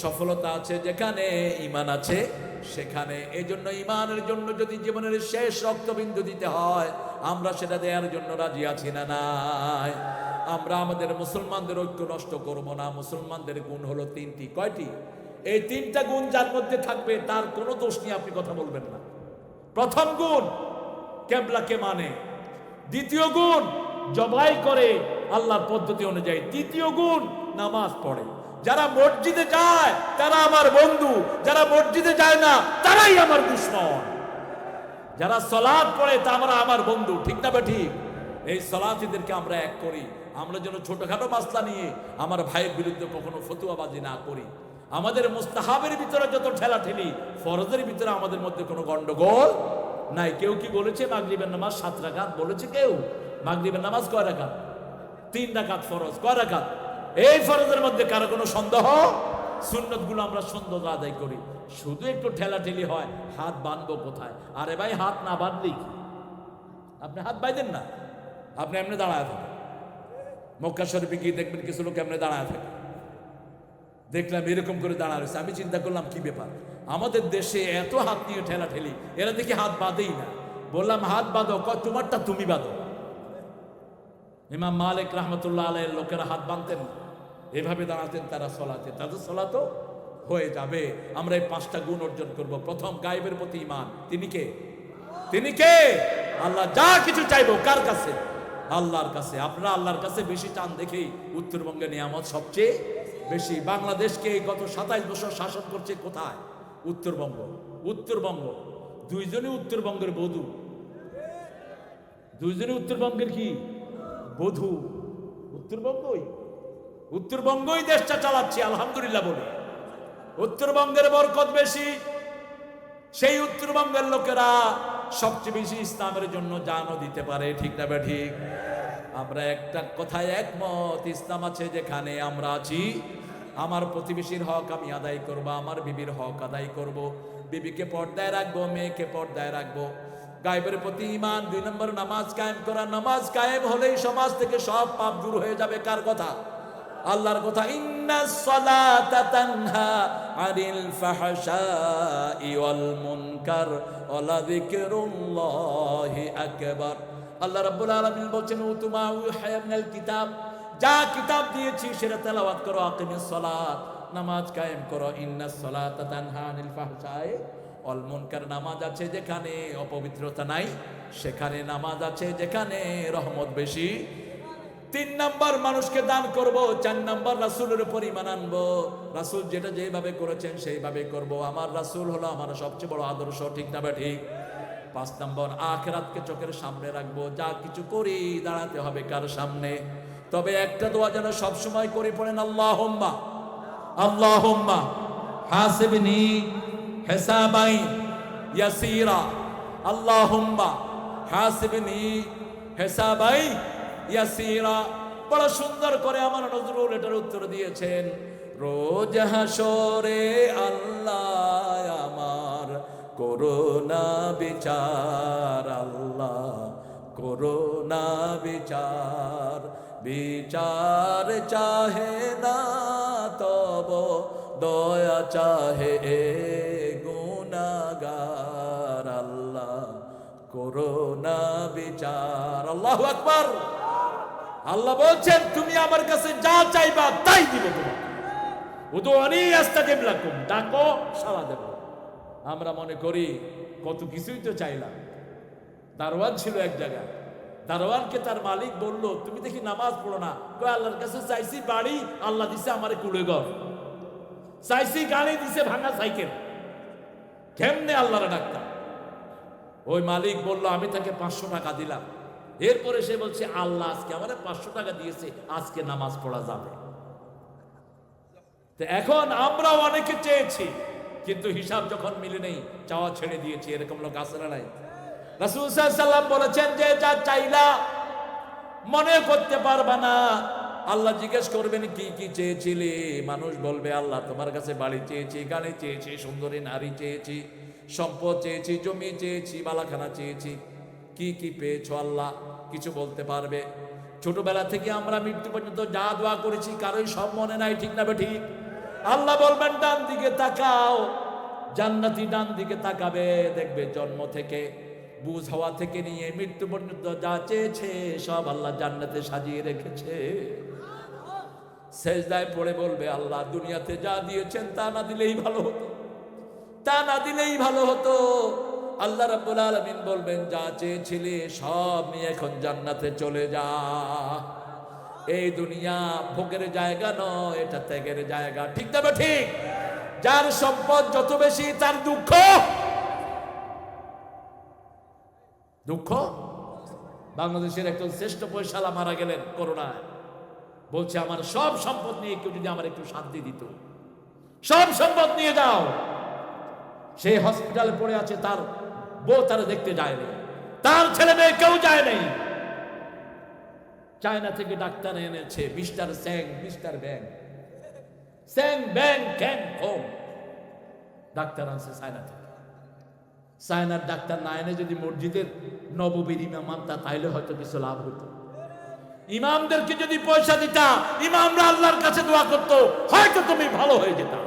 সফলতা আছে যেখানে, ঈমান আছে সেখানে। এই জন্য ঈমানের জন্য যদি জীবনের শেষ রক্তবিন্দু দিতে হয়, আমরা সেটা দেওয়ার জন্য রাজি আছি না নাই? আমরা আমাদের মুসলমানদের ঐক্য নষ্ট করব না। মুসলমানদের গুণ হলো 3টি। কয়টি? এই 3টা গুণ যার মধ্যে থাকবে, তার কোনো দোষ নিয়ে আপনি কথা বলবেন না। প্রথম গুণ, কিবলাকে মানে। দ্বিতীয় গুণ, জবাই করে আল্লাহর পদ্ধতি অনুযায়ী। তৃতীয় গুণ, নামাজ পড়ে। যারা মসজিদে যায় তারা আমার বন্ধু, যারা মসজিদে যায় না তারাই আমার দুশমন। যারা সালাত পড়ে তারা আমার বন্ধু, ঠিক না ঠিক? এই সালাতীদেরকে আমরা এক করি। আমরা যেন ছোটখাটো মাসলা নিয়ে আমার ভাইয়ের বিরুদ্ধে কখনো ফতুয়াবাজি না করি। আমাদের মুস্তাহাবের ভিতরে যত ঠেলাঠেলি, ফরজের ভিতরে আমাদের মধ্যে কোনো গন্ডগোল নাই। কেউ কি বলেছে মাগরিবের নামাজ 7 রাকাত? বলেছে কেউ? মাগরিবের নামাজ কয় রাকাত? 3 রাকাত ফরজ। কয় রাকাত? এই ফরজের মধ্যে কারো কোনো সন্দেহ? সুন্নতগুলো আমরা সুন্দর আদায় করি। শুধু একটু ঠেলাঠেলি হয়, হাত বাঁধবো কোথায়? আরে ভাই, হাত না বাঁধলেই আপনি হাত বাইদেন না, আপনি এমনি দাঁড়ায় থাকেন। মক্কা শরীফে গিয়ে দেখবেন কিছু লোক এমনি দাঁড়ায় থাকে। দেখলাম এরকম করে দাঁড়া রয়েছে। আমি চিন্তা করলাম কি ব্যাপার, আমাদের দেশে এত হাত নিয়ে ঠেলাঠেলি, এরা দেখি হাত বাঁধেই না। বললাম হাত বাঁধো। তোমারটা তুমি বাঁধো। ইমাম মালিক রহমতুল্লাহ আলাইহির লোকেরা হাত বাঁধতেন না, এভাবে দাঁড়াতেন তারা সলাতে, তাদের সলাতো হয়ে যাবে। আমরা এই 5টা গুণ অর্জন করব। প্রথম, গায়েবের প্রতি ঈমান। তিনি কে? তিনি কে? আল্লাহ। যা কিছু চাইবো কার কাছে? আল্লাহর কাছে। আপনারা আল্লাহর কাছে বেশি চান দেখেই উত্তরবঙ্গে নিয়ামত সবচেয়ে বেশি। বাংলাদেশকে গত 27 বছর শাসন করছে কোথায়? উত্তরবঙ্গ। উত্তরবঙ্গ, দুইজনই উত্তরবঙ্গের বধূ। দুইজনই উত্তরবঙ্গের কি? বধূ। উত্তরবঙ্গই দেশটা চালাচ্ছে আলহামদুলিল্লাহ বলে। উত্তরবঙ্গের বরকত বেশি। সেই উত্তরবঙ্গের লোকেরা সবচেয়ে বেশি ইসলামের জন্য জানও দিতে পারে, ঠিক না ঠিক? আমরা একটা কথায় একমত, ইসলাম আছে যেখানে আমরা আছি। আমার প্রতিবেশীর হক আমি আদায় করব, আমার বিবির হক আদায় করব, বিবিকে পর্দায় রাখবো, মেয়েকে পর্দায় রাখবো। গায়েবের প্রতি ঈমান। 2 নম্বর, নামাজ কায়েম করা। নামাজ কায়েম হলেই সমাজ থেকে সব পাপ দূর হয়ে যাবে। কার কথা? আল্লাহর কথা। ইন্নাস সালাতা তানহা আনিল ফাহশাই ওয়াল মুনকার ওয়া লাযিকরুল্লাহি আকবার। আল্লাহ রাব্বুল আলামিন বলেন, উতুমা উহিয়া মিনাল কিতাব, যা কিতাব দিয়েছি সেটা তেলাওয়াত করো। আকিমিস সালাত, নামাজ কায়েম করো। ইন্নাস সালাতা তানহা আনিল ফাহশাই ওয়াল মুনকার। নামাজ আছে যেখানে অপবিত্রতা নাই, সেখানে নামাজ আছে যেখানে রহমত বেশি। 3 নম্বর, মানুষকে দান করব। 4 নম্বর, রাসূলের উপর ঈমান আনবো। রাসূল যেটা যেভাবে করেছেন সেইভাবে করব। আমার রাসূল হলো আমার সবচেয়ে বড় আদর্শ, ঠিক না ঠিক? 5 নম্বর, আখিরাতকে চোখের সামনে রাখবো। যা কিছু করি দাঁড়াতে হবে কার সামনে? তবে একটা দোয়া যেন সব সময় করি, পড়েন আল্লাহুম্মা আল্লাহুম্মা হাসিবনি হিসাবাই ইয়াসীরা। আল্লাহুম্মা হাসিবনি হিসাবাই ইয়াসীরা। বড় সুন্দর করে আমার নজরুল এটার উত্তর দিয়েছেন। রোজ হাসরে আল্লাহ আমার করোনা বিচার, আল্লাহ করোনা বিচার। বিচার চাহে না তব দয়া চাহে এ গুনাহগার, আল্লাহ করোনা বিচার। আল্লাহু আকবার। আল্লাহ বলছেন, তুমি আমার কাছে যা চাইবা তাই দিব তোমাকে। উদুনি আস্তাজিব লাকুম, ডাকো সাড়া দেব। আমরা মনে করি কত কিছুই তো চাইলাম। দারোয়ান ছিল এক জায়গায়, দারোয়ানকে তার মালিক বলল, তুমি দেখি নামাজ পড়ো না। কই, আল্লাহর কাছে চাইছি বাড়ি, আল্লাহ দিছে আমারে কুলে ঘর। চাইছি গাড়ি, দিছে ভাঙা সাইকেল। কেমনে আল্লাহর ডাকতাম? ওই মালিক বলল, আমি তাকে 500 টাকা দিলাম। এরপরে সে বলছে, আল্লাহ আজকে আমারে 500 টাকা দিয়েছে, আজকে নামাজ পড়া যাবে। তো এখন আমরা অনেকে চেয়েছি, কিন্তু হিসাব যখন মিলে নেই চাওয়া ছেড়ে দিয়েছি। এরকম লোক আছে না নাই? রাসূল সাল্লাল্লাহু আলাইহি ওয়াসাল্লাম বলেছেন যে যা চাইলা মনে করতে পারবা না। আল্লাহ জিজ্ঞেস করবেন কি কি চেয়েছিলে? মানুষ বলবে, আল্লাহ তোমার কাছে বাড়ি চেয়েছি, গাড়ি চেয়েছি, সুন্দরী নারী চেয়েছি, সম্পদ চেয়েছি, জমি চেয়েছি, বালাখানা চেয়েছি। কি কি পেয়েছো আল্লাহ? কিছু বলতে পারবে? ছোটবেলা থেকে আমরা মৃত্যু পর্যন্ত যা দোয়া করেছি কারোই সব মনে নাই, ঠিক না ঠিক? আল্লাহ বলবেন, ডান দিকে তাকাও। জান্নাতি ডান দিকে তাকাবে, দেখবে জন্ম থেকে বুঝ হওয়া থেকে নিয়ে মৃত্যু পর্যন্ত যা চেয়েছে সব আল্লাহ জান্নাতে সাজিয়ে রেখেছে। সেজদায় পড়ে বলবে, আল্লাহ দুনিয়াতে যা দিয়েছেন তা না দিলেই ভালো হতো, তা না দিলেই ভালো হতো। আল্লাহ রাব্বুল আলামিন বলবেন, যা চেয়েছিলে সব নিয়ে এখন জান্নাতে চলে যা। এই দুনিয়া ভোগের জায়গা নয়, এটা ত্যাগের জায়গা, ঠিক না ঠিক? যার সম্পদ যত বেশি তার দুঃখ। দুঃখ। বাংলাদেশের একজন শ্রেষ্ঠ পয়সালা মারা গেলেন করোনায়। বলছে, আমার সব সম্পদ নিয়ে কেউ যদি আমার একটু শান্তি দিত। সব সম্পদ নিয়ে যাও। সেই হসপিটালে পড়ে আছে, তার বউ তারা দেখতে যায়নি, তার ছেলে মেয়ে কেউ যায় নাই। চায়না থেকে ডাক্তার এনেছে, মিস্টার স্যাং, মিস্টার ব্যাং, স্যাং ব্যাং ক্যাং হোম। ডাক্তার আনছে চায়না থেকে। চায়নার ডাক্তার না এনে যদি মসজিদের নববীর ইমাম আনতা, তাইলে হয়তো কিছু লাভ হতো। ইমামদেরকে যদি পয়সা দিতা, ইমামরা আল্লাহর কাছে দোয়া করতো, হয়তো তুমি ভালো হয়ে যেতা।